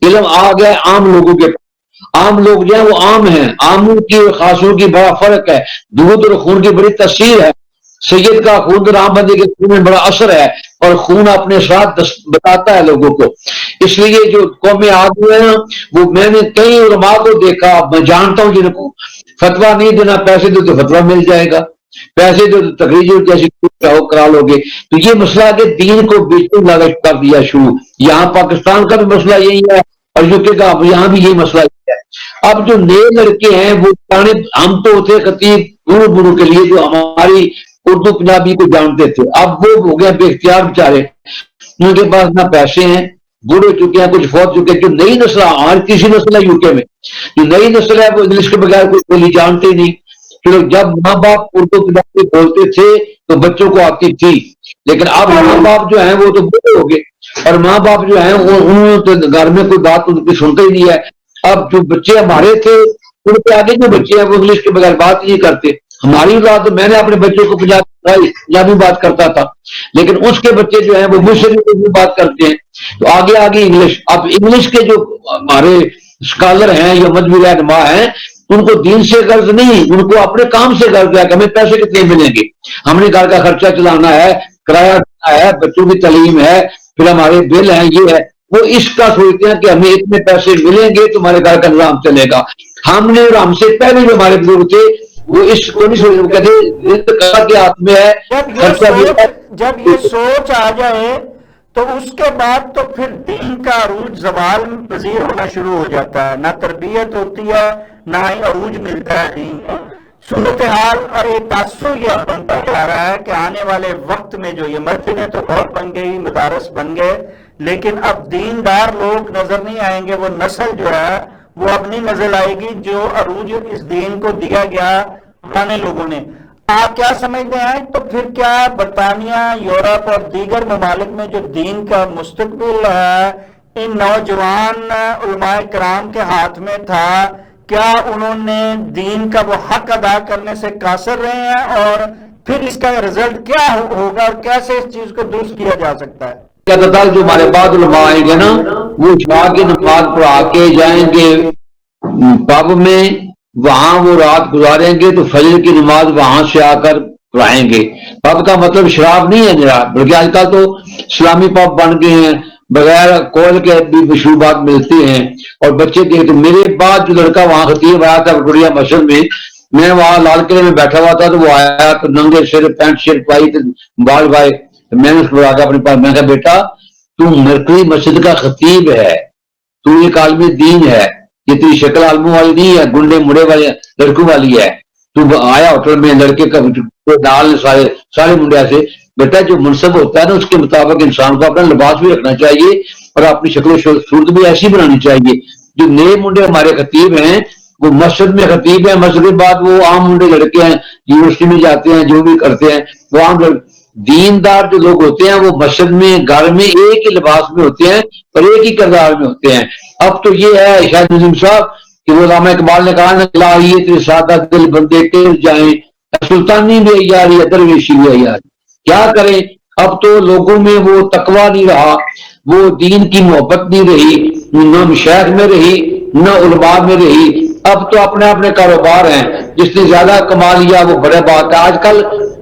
علم آ گیا ہے عام لوگوں کے پاس. عام لوگ جو ہیں وہ عام ہیں, عاموں کی اور خاصوں کی بڑا فرق ہے. دودھ اور خون کی بڑی تاثیر ہے. سید کا خون عام بندے کے خون میں بڑا اثر ہے, اور خون اپنے ساتھ بتاتا ہے لوگوں کو. اس لیے جو قومیں آگے ہیں وہ, میں نے کئی علماء کو دیکھا, میں جانتا ہوں جن کو فتویٰ نہیں دینا, پیسے دو تو فتویٰ مل جائے گا, پیسے دو تو تقریر جیسی کرا لو گے. تو یہ مسئلہ ہے کہ دین کو بیچنے لگا کر دیا شروع. یہاں پاکستان کا بھی مسئلہ یہی ہے, اور UK کا یہاں بھی یہی مسئلہ ہے. اب جو نئے لڑکے ہیں وہ ہم تو تھے خطیب گرو کے لیے جو ہماری اردو پنجابی کو جانتے تھے, اب وہ ہو گیا بے اختیار بیچارے, ان کے پاس نہ پیسے ہیں, بوڑھ ہو چکے ہیں, کچھ فوت چکے ہیں. جو نئی نسل, ہماری تیسری نسل ہے UK میں, جو نئی نسل ہے وہ انگلش کے بغیر کوئی بولی جانتے ہی نہیں. جب ماں باپ اردو پنجابی بولتے تھے تو بچوں کو آتی تھی, لیکن اب ماں باپ جو ہیں وہ تو بوڑھے ہو گئے, اور ماں باپ جو ہیں انہوں نے تو گھر میں کوئی بات ان کی سنتے ہی نہیں ہے. اب جو بچے ہمارے تھے ان کے آگے جو بچے ہیں وہ انگلش کے بغیر بات نہیں کرتے. ہماری اولاد, میں نے اپنے بچوں کو پنجابی بات کرتا تھا, لیکن اس کے بچے جو ہیں وہ مجھ سے بھی بات کرتے ہیں. تو آگے آگے انگلش. اب انگلش کے جو ہمارے اسکالر ہیں یا مذہبی رہنما ہیں, ان کو دین سے غرض نہیں, ان کو اپنے کام سے غرض ہے کہ ہمیں پیسے کتنے ملیں گے, ہم نے گھر کا خرچہ چلانا ہے, کرایہ دینا ہے, بچوں کی تعلیم ہے, پھر ہمارے بل ہیں, یہ ہے. وہ اس کا سوچتے ہیں کہ ہمیں اتنے پیسے ملیں گے تو ہمارے گھر کا نظام چلے گا. ہم نے اور ہم سے پہلے جو ہمارے بزرگ تھے وہ اس کو نہیں سوچ, کہتے کے ہاتھ میں ہے خرچہ. جب یہ سوچ آ جائے تو اس کے بعد تو پھر دین کا عروج زوال پذیر ہونا شروع ہو جاتا ہے، نہ تربیت ہوتی ہے نہ ہی عروج ملتا ہے دین کا۔ صورتحال اور ایک تاثر یہ بنتا جا رہا ہے کہ آنے والے وقت میں جو یہ مسجدیں تو بہت بن گئی، مدارس بن گئے، لیکن اب دیندار لوگ نظر نہیں آئیں گے۔ وہ نسل جو ہے وہ اب نہیں نظر آئے گی جو عروج اس دین کو دیا گیا پرانے لوگوں نے۔ آپ کیا سمجھتے ہیں؟ تو پھر کیا برطانیہ، یورپ اور دیگر ممالک میں جو دین کا مستقبل ہے ان نوجوان علماء کرام کے ہاتھ میں تھا، کیا انہوں نے دین کا وہ حق ادا کرنے سے قاصر رہے ہیں؟ اور پھر اس کا رزلٹ کیا ہوگا اور کیسے اس چیز کو درست کیا جا سکتا ہے؟ اللہ تعالیٰ جو ہمارے بعد علماء آئیں گے نا، وہ شاہ کی نماز پڑھا کے جائیں گے پب میں، وہاں وہ رات گزاریں گے تو فجر کی نماز وہاں سے آ کر پڑھائیں گے۔ پب کا مطلب شراب نہیں ہے میرا، بلکہ آج کل تو اسلامی پب بن گئے ہیں، بغیر کول کے بھی مشروبات ملتے ہیں اور بچے دیکھتے۔ میرے بعد جو لڑکا وہاں خطیب آیا تھا وکٹوریہ مسجد میں وہاں لال قلعے میں بیٹھا ہوا تھا، تو وہ آیا تو ننگے سر پینٹ شرٹ پائی تو بال بائے، میں نے اس کو بلا کے اپنے پاس، میں کہا بیٹا تو مرکزی مسجد کا خطیب ہے، تو ایک عالم دین ہے، یہ تیری شکل عالموں والی نہیں ہے، گنڈے مڑے والے لڑکوں والی ہے۔ تو آیا ہوٹل میں، لڑکے کا ڈال سارے منڈے سے، بیٹا جو منصب ہوتا ہے نا اس کے مطابق انسان کو اپنا لباس بھی رکھنا چاہیے اور اپنی شکل و صورت بھی ایسی بنانی چاہیے۔ جو نئے منڈے ہمارے خطیب ہیں وہ مسجد میں خطیب ہیں، مسجد کے بعد وہ عام منڈے لڑکے ہیں، یونیورسٹی میں جاتے ہیں، جو بھی کرتے ہیں وہ عام دیندار جو لوگ ہوتے ہیں وہ مسجد میں گھر میں ایک ہی لباس میں ہوتے ہیں اور ایک ہی کردار میں ہوتے ہیں۔ اب تو یہ ہے شاید نظیم صاحب کہ وہ علامہ اقبال نے کہا نا، یہ تیرے سادہ دل بندے ٹیر جائیں، سلطانی بھی آئی جا رہی ہے، درویشی بھی آئی جا رہی ہے۔ کیا کریں؟ اب تو لوگوں میں وہ تقویٰ نہیں رہا، وہ دین کی محبت نہیں رہی، نہ مشائخ میں رہی نہ علماء میں رہی۔ اب تو اپنے اپنے کاروبار ہیں، جس نے زیادہ کما لیا وہ بڑے بات ہے۔ آج کل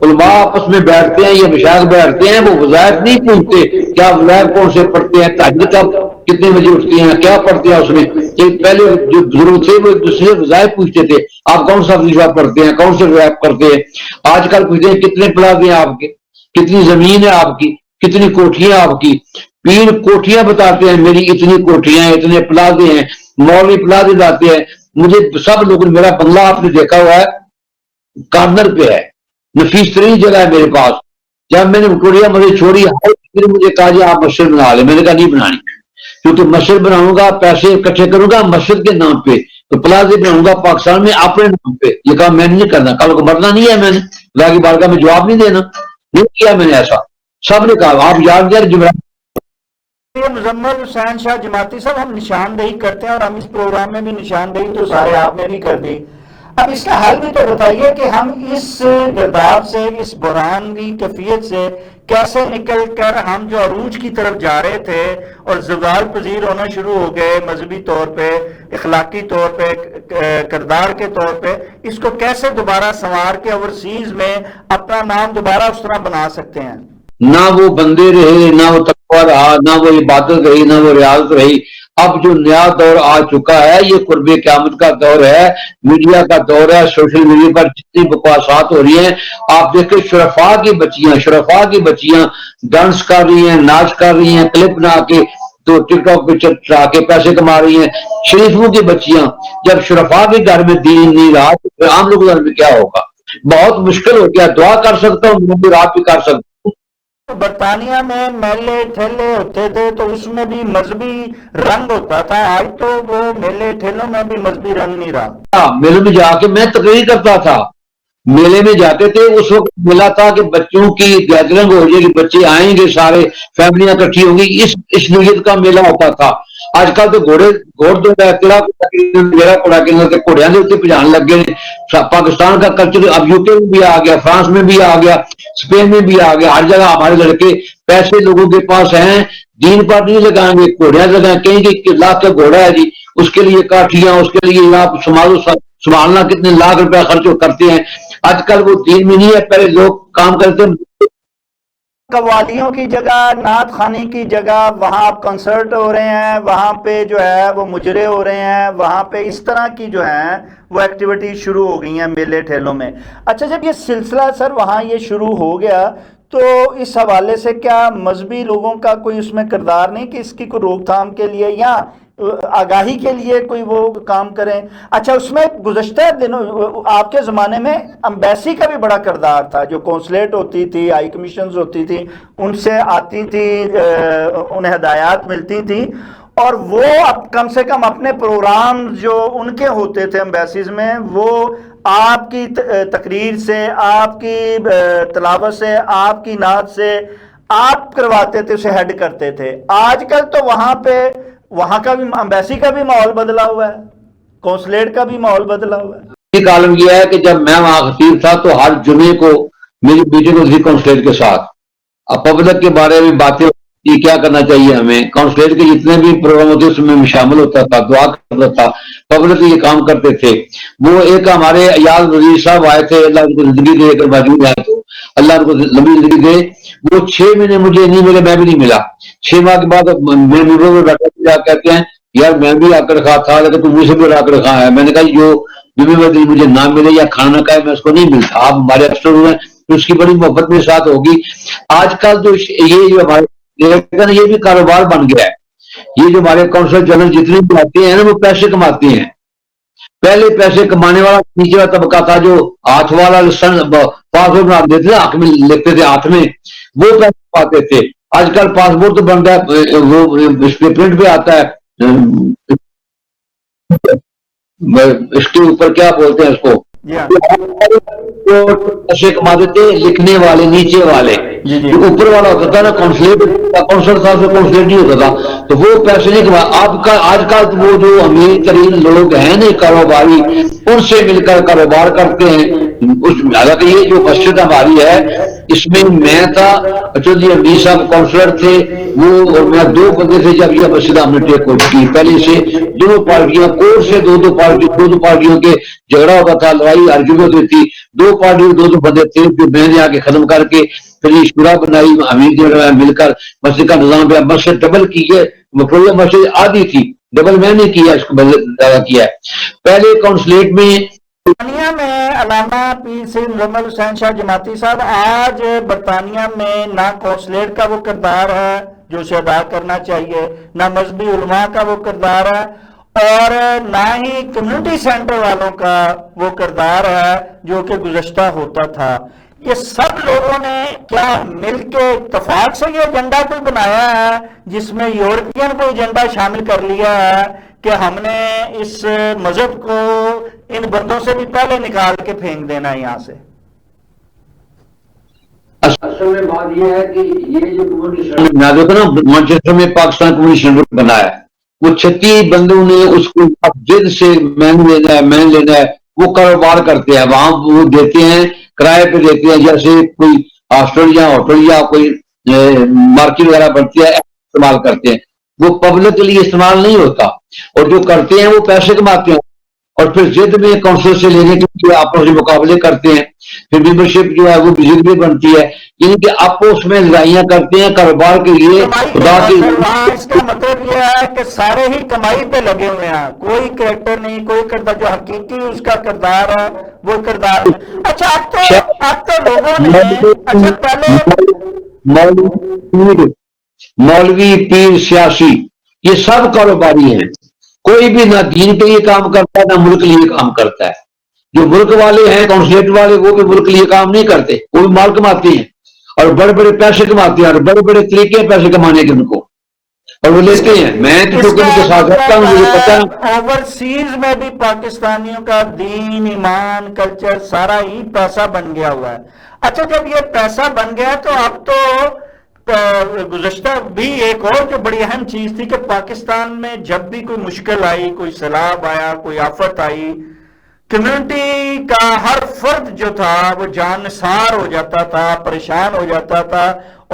علماء آپس میں بیٹھتے ہیں یا مشائخ بیٹھتے ہیں، وہ وظائف نہیں پوچھتے کیا وظائف کون سے پڑھتے ہیں، تہجد کب کتنے بجے اٹھتے ہیں، کیا پڑھتے ہیں اس میں۔ پہلے جو بزرگ تھے وہ ایک دوسرے وظائف پوچھتے تھے، آپ کون سا وظیفہ پڑھتے ہیں، کون سے وظائف کرتے ہیں۔ آج کل پوچھتے ہیں کتنے پلازے ہیں آپ کے، کتنی زمین ہے آپ کی، کتنی کوٹھیاں آپ کی۔ پیر کوٹھیاں بتاتے ہیں، میری اتنی کوٹھیاں ہیں، اتنے پلازے ہیں، مولوی پلازے لاتے ہیں۔ مجھے سب لوگ، میرا بنگلہ آپ نے دیکھا ہوا ہے کارنر پہ ہے، نفیس ترین جگہ ہے میرے پاس۔ جب میں نے وکٹوریہ مسجد چھوڑی، پھر مجھے کہا جی آپ مسجد بنا لیں، میں نے کہا نہیں بنانی، کیونکہ مسجد بناؤں گا پیسے اکٹھے کروں گا مسجد کے نام پہ، تو پلازے بناؤں گا پاکستان میں اپنے نام پہ۔ یہ کہا میں نے نہیں کرنا، کل کو مرنا نہیں ہے، میں نے اللہ کی بارگاہ میں جواب نہیں دینا، نہیں کیا میں نے ایسا۔ سب نے کہا آپ یاد کر جمعرات۔ مزمل حسین شاہ جماعتی صاحب، ہم نشاندہی کرتے ہیں اور ہم اس پروگرام میں بھی نشاندہی تو سارے آپ نے بھی کر دی، اب اس کا حل بھی تو بتائیے کہ ہم اس گرداب سے، اس بحران کی کیفیت سے کیسے نکل کر ہم جو عروج کی طرف جا رہے تھے اور زوال پذیر ہونا شروع ہو گئے مذہبی طور پہ، اخلاقی طور پہ، کردار کے طور پہ، اس کو کیسے دوبارہ سنوار کے اوورسیز میں اپنا نام دوبارہ اس طرح بنا سکتے ہیں؟ نہ وہ بندے رہے، نہ وہ تقویٰ رہا، نہ وہ عبادت رہی، نہ وہ ریاضت رہی۔ اب جو نیا دور آ چکا ہے یہ قرب قیامت کا دور ہے، میڈیا کا دور ہے، سوشل میڈیا پر جتنی بکواسات ہو رہی ہیں، آپ دیکھیں شرفاء کی بچیاں ڈانس کر رہی ہیں، ناچ کر رہی ہیں، کلپ بنا کے تو ٹک ٹاک پہ چڑھا کے پیسے کما رہی ہیں، شریفوں کی بچیاں۔ جب شرفاء کے گھر میں دین نہیں رہا تو پھر عام لوگوں کے گھر میں کیا ہوگا؟ بہت مشکل ہو گیا۔ دعا کر سکتا ہوں، میں بھی رات بھی کر سکتا ہوں۔ برطانیہ میں میلے ٹھیلے ہوتے تھے تو اس میں بھی مذہبی رنگ ہوتا تھا، آج تو وہ میلے ٹھیلوں میں بھی مذہبی رنگ نہیں رہا۔ میلے میں جا کے میں تقریر کرتا تھا، میلے میں جاتے تھے، اس وقت ملا تھا کہ بچوں کی گیدرنگ ہو جائے گی، بچے آئیں گے، سارے فیملیاں اکٹھی ہوں گی، اس نیت کا میلہ ہوتا تھا۔ آج کل تو گھوڑے گھوڑیاں کے اتنے پجان لگ گئے۔ پاکستان کا کلچر اب یو کے میں بھی آ گیا، فرانس میں بھی آ گیا، اسپین میں بھی آ گیا، ہر جگہ ہمارے لڑکے پیسے لوگوں کے پاس ہیں، دین پر نہیں لگائیں گے، گھوڑیاں لگائیں، کہیں کہ لاکھ کا گھوڑا ہے جی، اس کے لیے کاٹھیاں، اس کے لیے آپ سنبھالنا کتنے لاکھ روپیہ خرچ کرتے ہیں۔ آج کل وہ دین میں نہیں ہے، پہلے لوگ کام کرتے ہیں۔ قوالیوں کی جگہ، نعت خوانی کی جگہ، وہاں اب کنسرٹ ہو رہے ہیں، وہاں پہ جو ہے وہ مجرے ہو رہے ہیں، وہاں پہ اس طرح کی جو ہیں وہ ایکٹیویٹی شروع ہو گئی ہیں میلے ٹھیلوں میں۔ اچھا، جب یہ سلسلہ سر وہاں یہ شروع ہو گیا تو اس حوالے سے کیا مذہبی لوگوں کا کوئی اس میں کردار نہیں کہ اس کی کوئی روک تھام کے لیے یا آگاہی کے لیے کوئی وہ کام کریں؟ اچھا، اس میں گزشتہ دنوں آپ کے زمانے میں امبیسی کا بھی بڑا کردار تھا، جو کونسلیٹ ہوتی تھی، ہائی کمیشنز ہوتی تھی، ان سے آتی تھی، انہیں ہدایات ملتی تھی، اور وہ اب کم سے کم اپنے پروگرام جو ان کے ہوتے تھے امبیسیز میں، وہ آپ کی تقریر سے، آپ کی تلاوت سے، آپ کی نعت سے آپ کرواتے تھے، اسے ہیڈ کرتے تھے۔ آج کل تو وہاں کا بھی امبیسی کا بھی ماحول بدلا ہوا ہے، کونسلیٹ کا بھی ماحول بدلا ہوا ہے۔ ایک عالم یہ ہے کہ جب میں وہاں خطیب تھا تو ہر جمعے کو میری میٹنگ ہوتی تھی کونسلیٹ کے ساتھ، اب پبلک کے بارے میں باتیں یہ کیا کرنا چاہیے ہمیں، کونسلیٹ کے جتنے بھی پروگرام ہوتے اس میں شامل ہوتا تھا، دعا کرتا تھا، پبلک یہ کام کرتے تھے۔ وہ ایک ہمارے ایاز وزیر صاحب آئے تھے، اللہ ان کو زندگی دے، اگر موجود ہے تو اللہ ان کو لمبی زندگی دے، وہ 6 مہینے مجھے نہیں ملے، میں بھی نہیں ملا۔ 6 ماہ کے بعد میں میٹنگ میں بیٹھا کہتے ہیں یار میں بھی آ کر رکھا تھا لیکن تم مجھ سے بھی آ کر رکھا ہے۔ میں نے کہا جو مجھے نہ ملے یا کھانا کھائے میں اس کو نہیں ملتا، آپ ہمارے افسر ہوئے تو اس کی بڑی محبت میرے ساتھ ہوگی۔ آج کل جو یہ جو ہمارے یہ بھی کاروبار بن گیا ہے، یہ جو ہمارے کونسل جنرل جتنے بھی آتے ہیں نا وہ پیسے کماتے ہیں۔ پہلے پیسے کمانے والا نیچے والا طبقہ تھا جو ہاتھ والا پاسپورٹ بنا دیتے تھے، ہاتھ میں لکھتے تھے، ہاتھ میں وہ پیسے کماتے تھے۔ آج کل پاسپورٹ تو بنتا ہے، وہ اس پہ پرنٹ پہ آتا ہے، اس کے اوپر کیا بولتے ہیں اس کو، پیسے کما دیتے لکھنے والے نیچے والے، جو اوپر والا ہوتا تھا نا کونسلیٹ، کونسل صاحب سے کونسلیٹ نہیں ہوتا تھا تو وہ پیسے نہیں کما۔ آج کل وہ جو امیر ترین لوگ ہیں نا کاروباری، ان سے مل کر کاروبار کرتے ہیں۔ حالانکہ یہ جو مسجد ہماری ہے اس میں میں تھا، جی امیر صاحب کونسلر تھے وہ، اور میں 2 بندے تھے جب یہ مسجد ہم نے ٹیک اوور کی۔ پہلے سے دونوں پارٹیاں کورٹ سے دو پارٹیوں کے جھگڑا ہوتا تھا، لڑائی ارجن ہوتی تھی، 2 پارٹیوں 2 بندے تھے جو میں نے آ کے ختم کر کے پھر یہ شورا بنائی، امیر مل کر مسجد کا نظام پہ مسجد ڈبل کی ہے، مسجد آدھی تھی، ڈبل میں نے کیا، اس کو زیادہ کیا ہے۔ پہلے کونسلیٹ میں برطانیہ میں علامہ پیر سید محمد حسین شاہ جماعتی صاحب، آج برطانیہ میں نہ کونسلیٹ کا وہ کردار ہے جو اسے ادا کرنا چاہیے، نہ مذہبی علماء کا وہ کردار ہے، اور نہ ہی کمیونٹی سینٹر والوں کا وہ کردار ہے جو کہ گزشتہ ہوتا تھا۔ یہ سب لوگوں نے کیا مل کے اتفاق سے یہ ایجنڈا کوئی بنایا ہے جس میں یورپین کو ایجنڈا شامل کر لیا ہے کہ ہم نے اس مذہب کو ان بندوں سے بھی پہلے نکال کے پھینک دینا ہے یہاں سے؟ اصل میں بات یہ ہے کہ یہ جو کمیونٹی نا مانچسٹر میں پاکستان کمیونٹی سینٹر بنا ہے، وہ 36 بندوں نے اس کو جد سے مین لینا ہے، وہ کاروبار کرتے ہیں وہاں، وہ دیتے ہیں کرائے پہ دیتے ہیں، جیسے کوئی ہاسٹل یا ہوٹل یا کوئی مارکیٹ وغیرہ بنتی ہے استعمال کرتے ہیں، وہ پبلک کے لیے استعمال نہیں ہوتا، اور جو کرتے ہیں وہ پیسے کماتے ہیں، اور پھر ضد میں کونسل سے لینے کے لیے آپس میں مقابلے کرتے ہیں، پھر ممبرشپ جو ہے وہ ضد میں بنتی ہے، یعنی کہ آپس میں لڑائیاں کرتے ہیں کاروبار کے لیے۔ خدا کی اس کا مطلب یہ ہے کہ سارے ہی کمائی پہ لگے ہوئے ہیں، کوئی کریکٹر نہیں، کوئی کردار جو حقیقی اس کا کردار ہے وہ کردار۔ اچھا اب تو لوگوں نے اچھا پہلے مولوی پیر سیاسی یہ سب کاروباری ہیں، کوئی بھی نہ دین کے لیے کام کرتا ہے نہ ملک کے لیے کام کرتا ہے۔ جو ملک والے ہیں کونسلیٹ والے وہ بھی ملک کے لیے کام نہیں کرتے، وہ بھی مال کماتے ہیں اور بڑے بڑے پیسے کماتے ہیں، اور بڑے بڑے طریقے ہیں پیسے کمانے کے ان کو، اور وہ لیتے ہیں۔ میں تو ان کے ساتھ رہتا ہوں، مجھے پتا ہے اوورسیز میں بھی پاکستانیوں کا دین، ایمان، کلچر سارا ہی پیسہ بن گیا ہوا ہے۔ اچھا جب یہ پیسہ بن گیا تو اب تو گزشتہ بھی ایک اور جو بڑی اہم چیز تھی کہ پاکستان میں جب بھی کوئی مشکل آئی، کوئی سیلاب آیا، کوئی آفت آئی، کمیونٹی کا ہر فرد جو تھا وہ جان نثار ہو جاتا تھا، پریشان ہو جاتا تھا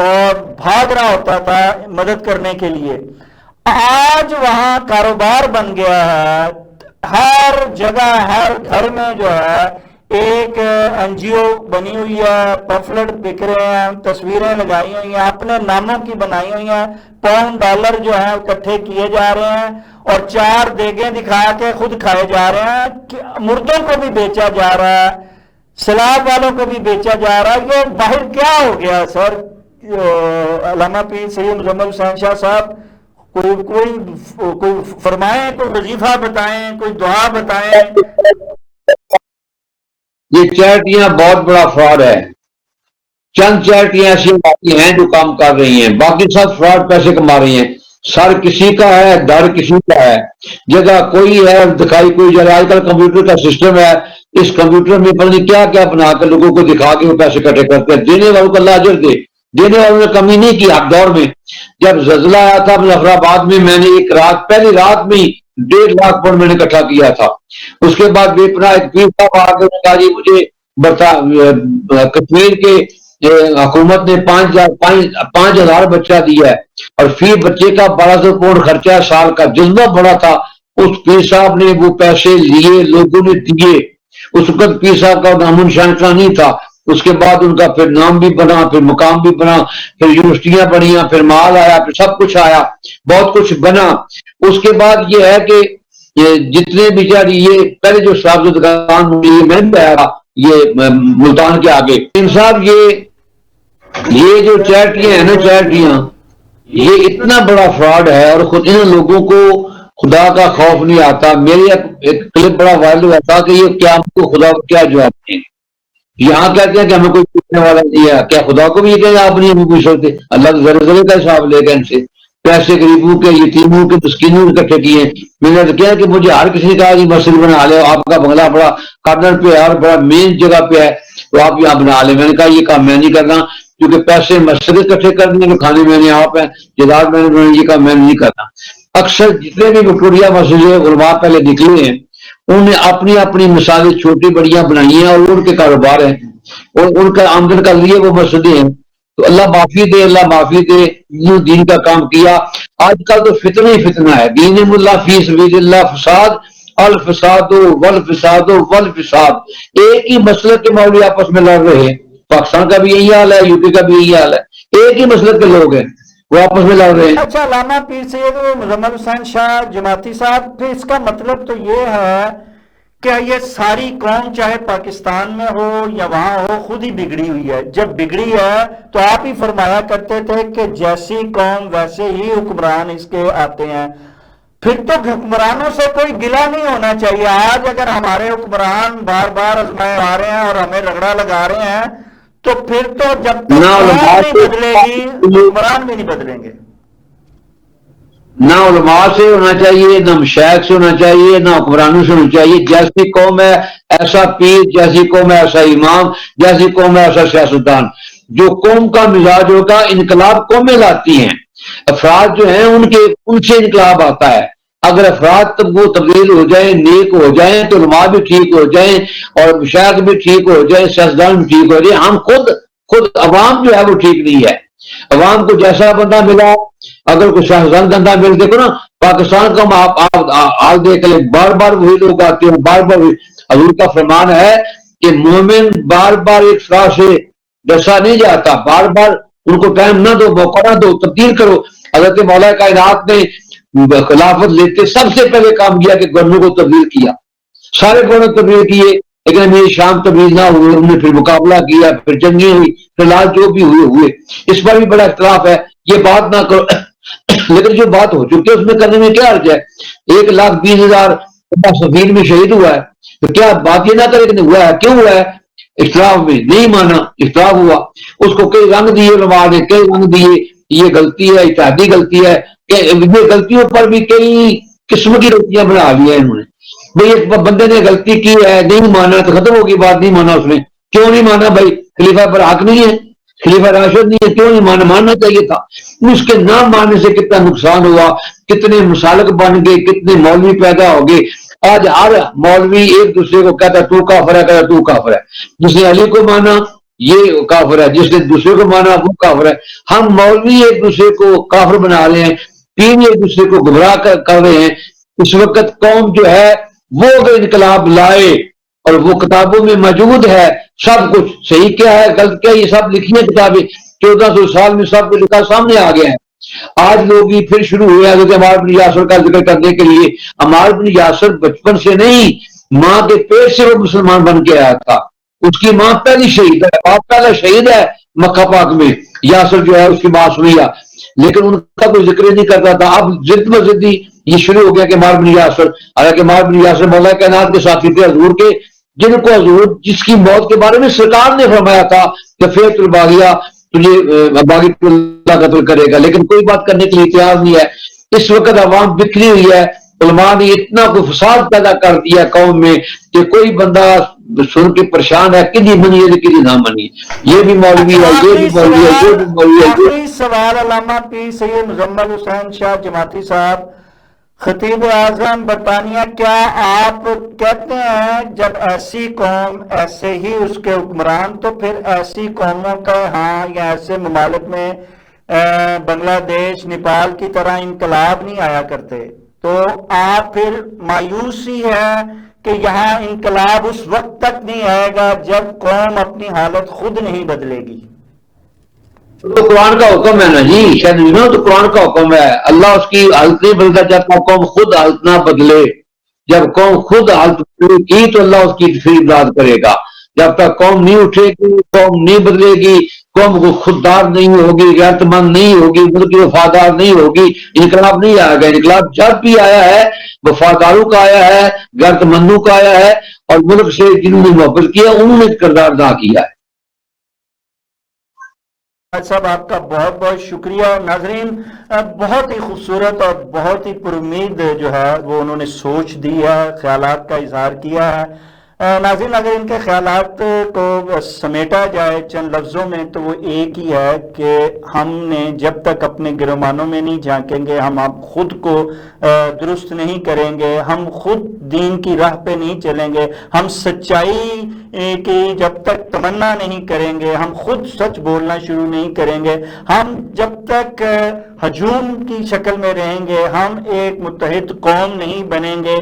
اور بھاگ رہا ہوتا تھا مدد کرنے کے لیے۔ آج وہاں کاروبار بن گیا ہے، ہر جگہ ہر گھر میں جو ہے ایک این جی او بنی ہوئی ہے، پمفلٹ بک رہے ہیں، تصویریں لگائی ہوئی ہیں، اپنے ناموں کی بنائی ہوئی ہیں، $1 جو ہیں اکٹھے کیے جا رہے ہیں اور 4 دیگیں دکھا کے خود کھائے جا رہے ہیں، مردوں کو بھی بیچا جا رہا ہے۔ سیلاب والوں کو بھی بیچا جا رہا ہے. یہ باہر کیا ہو گیا سر؟ علامہ پیر سید مزمل حسین شاہ صاحب کوئی فرمائیں، کوئی وظیفہ بتائیں، کوئی دعا بتائیں. یہ چیریٹیاں بہت بڑا فراڈ ہے. چند چیریٹیاں ایسی ہیں جو کام کر رہی ہیں، باقی سب فراڈ پیسے کما رہی ہیں. سر کسی کا ہے، در کسی کا ہے. جگہ کوئی ہے دکھائی کوئی جگہ. آج کل کمپیوٹر کا سسٹم ہے، اس کمپیوٹر میں پتہ نہیں کیا کیا بنا کر لوگوں کو دکھا کے وہ پیسے اکٹھے کرتے ہیں. دینے والوں کو اللہ اجر دے. دینے والوں نے کمی نہیں کی. اب دور میں جب زلزلہ آیا تھا مظفرآباد میں، میں نے ایک رات پہلی رات میں 1.5 لاکھ پاؤنڈ میں نے اکٹھا کیا تھا. اس کے بعد بے پناہ ایک پیر صاحب آ کے کہا جی مجھے کشمیر کے حکومت نے 5,000 بچہ دیا ہے اور فی بچے کا 1,200 پاؤنڈ خرچہ ہے سال کا. جذبہ بڑا تھا. اس پیر صاحب نے وہ پیسے لیے، لوگوں نے دیے. اس وقت پیر صاحب کا نام و نشان نہیں تھا. اس کے بعد ان کا پھر نام بھی بنا، پھر مقام بھی بنا، پھر یونیورسٹیاں بنیاں، پھر مال آیا، پھر سب کچھ آیا، بہت کچھ بنا. اس کے بعد یہ ہے کہ جتنے بھی یہ پہلے جو صاحب دکان یہ میں بھی آیا یہ ملتان کے آگے صاحب یہ جو چیریٹیاں ہیں نا، چیریٹیاں یہ اتنا بڑا فراڈ ہے اور خود ان لوگوں کو خدا کا خوف نہیں آتا. میرے ایک کلپ بڑا وائرل ہوا تھا کہ یہ کیا ہم کو خدا کو کیا جواب دیں. یہاں کہتے ہیں کہ ہمیں کوئی پوچھنے والا نہیں ہے. کیا خدا کو بھی یہ کہ آپ نہیں ہمیں پوچھ سکتے؟ اللہ تو ذرے ذرے کا حساب لے گا ان سے. پیسے غریبوں کے، یتیموں کے، مسکینوں کے اکٹھے کیے. میں نے تو کیا کہ مجھے ہر کسی نے کہا کہ مسجد بنا لے، آپ کا بنگلہ بڑا کارنر پہ ہے اور بڑا مین جگہ پہ ہے تو آپ یہاں بنا لیں. میں نے کہا یہ کام میں نہیں کرنا، کیونکہ پیسے مسجد اکٹھے کرنے تو کھانے میں نے آپ ہیں، جداد میں نے یہ کام میں نہیں کرنا. اکثر جتنے بھی وکٹوریہ مسجد علماء پہلے نکلے ہیں انہوں نے اپنی اپنی مثالیں چھوٹی بڑیاں بنائی ہیں اور ان کے کاروبار ہیں اور ان کا آمدن کر لیے وہ مسجدیں ہیں. تو اللہ معافی دے، اللہ معافی دے. یوں دین کا کام کیا. آج کل تو فتنہ ہی فتنہ ہے. دین اللہ فی سبیل اللہ فساد الفساد والفساد والفساد. ایک ہی مسلک کے مولوی آپس میں لڑ رہے ہیں. پاکستان کا بھی یہی حال ہے، یو پی کا بھی یہی حال ہے. ایک ہی مسلک کے لوگ ہیں، وہ آپس میں لڑ رہے ہیں. اچھا علامہ پیر سید مزمل حسین شاہ جماعتی صاحب، پھر اس کا مطلب تو یہ ہے کہ یہ ساری قوم چاہے پاکستان میں ہو یا وہاں ہو خود ہی بگڑی ہوئی ہے. جب بگڑی ہے تو آپ ہی فرمایا کرتے تھے کہ جیسی قوم ویسے ہی حکمران اس کے آتے ہیں. پھر تو حکمرانوں سے کوئی گلہ نہیں ہونا چاہیے. آج اگر ہمارے حکمران بار بار آزمائے آ رہے ہیں اور ہمیں رگڑا لگا رہے ہیں تو پھر تو جب تک قوم نہیں بدلے گی حکمران بھی نہیں بدلیں گے. نہ علماء سے ہونا چاہیے، نہ مشائخ سے ہونا چاہیے، نہ حکمرانوں سے ہونا چاہیے. جیسی قوم ہے ایسا پیر، جیسی قوم ہے ایسا امام، جیسی قوم ہے ایسا سیاستدان. جو قوم کا مزاج ہوگا، انقلاب قومیں لاتی ہیں. افراد جو ہیں ان سے انقلاب آتا ہے. اگر افراد وہ تبدیل ہو جائیں، نیک ہو جائیں تو علماء بھی ٹھیک ہو جائیں اور مشائخ بھی ٹھیک ہو جائیں، سیاستدان بھی ٹھیک ہو جائیں. ہم خود عوام جو ہے وہ ٹھیک نہیں ہے. عوام کو جیسا بندہ ملا، اگر کوئی شاہزان گندہ مل، دیکھو نا پاکستان کا حال دیکھ لیں، بار بار وہی لوگ آتے ہیں، بار بار وہی. حضور کا فرمان ہے کہ مومن بار بار ایک فراہ سے ڈسا نہیں جاتا. بار بار ان کو ٹائم نہ دو، موقع نہ دو، تبدیل کرو. حضرت مولا کائنات نے خلافت لیتے سب سے پہلے کام کیا کہ گورنر کو تبدیل کیا. سارے گورنر تبدیل کیے لیکن میری شام تبدیل نہ ہوئے. انہوں نے پھر مقابلہ کیا، پھر جنگیں ہوئی، پھر لال جو بھی ہوئے. اس پر بھی بڑا اختلاف ہے. یہ بات نہ کرو لیکن جو بات ہو چکی ہے اس میں کرنے میں کیا حرج ہے؟ 1,20,000 سفیر میں شہید ہوا ہے تو کیا بات یہ نہ کرے کہ ہوا ہے؟ کیوں ہوا ہے؟ اختلاف میں نہیں مانا، اختلاف ہوا. اس کو کئی رنگ دیے علماء نے، کئی رنگ دیے. یہ غلطی ہے، اتحادی غلطی ہے. یہ غلطیوں پر بھی کئی قسم کی غلطیاں بنا لی ہیں انہوں نے. بھائی ایک بندے نے غلطی کی ہے، نہیں مانا تو ختم ہوگی بات. نہیں مانا اس نے، کیوں نہیں مانا؟ بھائی خلیفہ پر حق نہیں ہے، خلیفہ راشد نہیں ہے، کیوں نہیں مانا؟ ماننا چاہیے تھا. اس کے نہ ماننے سے کتنا نقصان ہوا، کتنے مسالک بن گئے، کتنے مولوی پیدا ہو گئے. آج ہر مولوی ایک دوسرے کو کہتا ہے تو کافر ہے، کہتا تو کافر ہے. جس نے علی کو مانا یہ کافر ہے، جس نے دوسرے کو مانا وہ کافر ہے. ہم مولوی ایک دوسرے کو کافر بنا رہے ہیں، پیر ایک دوسرے کو گمراہ کر رہے ہیں. اس وقت قوم جو ہے وہ اگر انقلاب لائے اور وہ کتابوں میں موجود ہے سب کچھ، صحیح کیا ہے غلط کیا، یہ سب لکھی ہیں کتابیں. 1400 سال میں سب کچھ لکھا سامنے آ گیا ہے. آج لوگ ہی پھر شروع ہوئے حضرت عمار بن یاسر کا ذکر کرنے کے لیے. عمار بن یاسر بچپن سے نہیں، ماں کے پیٹ سے وہ مسلمان بن کے آیا تھا. اس کی ماں پہلی شہید ہے، باپ پہلا شہید ہے مکہ پاک میں، یاسر جو ہے اس کی ماں سمیہ، لیکن ان کا کوئی ذکر نہیں کرتا تھا. اب ضد بزدی یہ شروع ہو گیا کہ عمار بن یاسر، حالانکہ عمار بن یاسر مولا کائنات کے ساتھی تھے حضور کے، جن کو حضور جس کی موت کے بارے میں سرکار نے فرمایا تھا کہ فیت الباغیہ، تجھے باغی کو اللہ قتل کرے گا، لیکن کوئی بات کرنے کے لیے تیار نہیں ہے. اس وقت عوام بکھری ہوئی ہے، علماء نے اتنا کوئی فساد پیدا کر دیا قوم میں کہ کوئی بندہ سن کے پریشان ہے، کدی منی ہے کدی نہ منی، یہ بھی مولوی ہے، یہ بھی مولوی ہے، یہ بھی مولوی ہے. آخری سوال علامہ پیر سید مزمل حسین شاہ جماعتی صاحب، خطیب اعظم برطانیہ، کیا آپ کہتے ہیں جب ایسی قوم ایسے ہی اس کے حکمران، تو پھر ایسی قوموں کا ہاں یا ایسے ممالک میں بنگلہ دیش نیپال کی طرح انقلاب نہیں آیا کرتے، تو آپ پھر مایوسی ہے کہ یہاں انقلاب اس وقت تک نہیں آئے گا جب قوم اپنی حالت خود نہیں بدلے گی؟ تو قرآن کا حکم ہے نا جی، شاید تو قرآن کا حکم ہے، اللہ اس کی حالت نہیں بدلتا جب تک قوم خود حالت نہ بدلے. جب قوم خود حالت بدلے گی تو اللہ اس کی پھر امداد کرے گا. جب تک قوم نہیں اٹھے گی، قوم نہیں بدلے گی، قوم کو خوددار نہیں ہوگی، غیرت مند نہیں ہوگی، ملک کی وفادار نہیں ہوگی، انقلاب نہیں آئے گا. انقلاب جب بھی آیا ہے وفاداروں کا آیا ہے، غیرت مندوں کا آیا ہے، اور ملک سے جنہوں نے محبت کیا انہوں نے کردار ادا کیا ہے. صاحب آپ کا بہت بہت شکریہ. ناظرین، بہت ہی خوبصورت اور بہت ہی پر امید جو ہے وہ انہوں نے سوچ دی ہے، خیالات کا اظہار کیا ہے. ناظرین، اگر ان کے خیالات کو سمیٹا جائے چند لفظوں میں تو وہ ایک ہی ہے کہ ہم نے جب تک اپنے گرمانوں میں نہیں جھانکیں گے، ہم خود کو درست نہیں کریں گے، ہم خود دین کی راہ پہ نہیں چلیں گے، ہم سچائی کی جب تک تمنا نہیں کریں گے، ہم خود سچ بولنا شروع نہیں کریں گے، ہم جب تک ہجوم کی شکل میں رہیں گے، ہم ایک متحد قوم نہیں بنیں گے،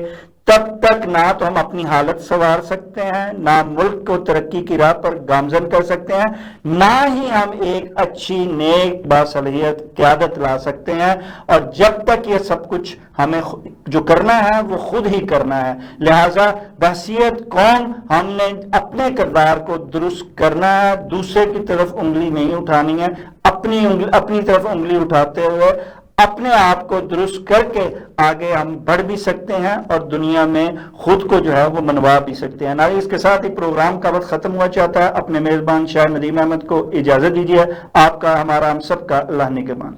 تب تک نہ تو ہم اپنی حالت سنوار سکتے ہیں، نہ ملک کو ترقی کی راہ پر گامزن کر سکتے ہیں، نہ ہی ہم ایک اچھی نیک باصلاحیت قیادت لا سکتے ہیں. اور جب تک یہ سب کچھ ہمیں جو کرنا ہے وہ خود ہی کرنا ہے. لہٰذا بحیثیت قوم ہم نے اپنے کردار کو درست کرنا ہے، دوسرے کی طرف انگلی نہیں اٹھانی ہے. اپنی طرف انگلی اٹھاتے ہوئے اپنے آپ کو درست کر کے آگے ہم بڑھ بھی سکتے ہیں اور دنیا میں خود کو جو ہے وہ منوا بھی سکتے ہیں. ناظرین، اس کے ساتھ ہی پروگرام کا وقت ختم ہوا چاہتا ہے. اپنے میزبان شاہ ندیم احمد کو اجازت دیجیے. آپ کا، ہمارا، ہم سب کا اللہ نگہبان.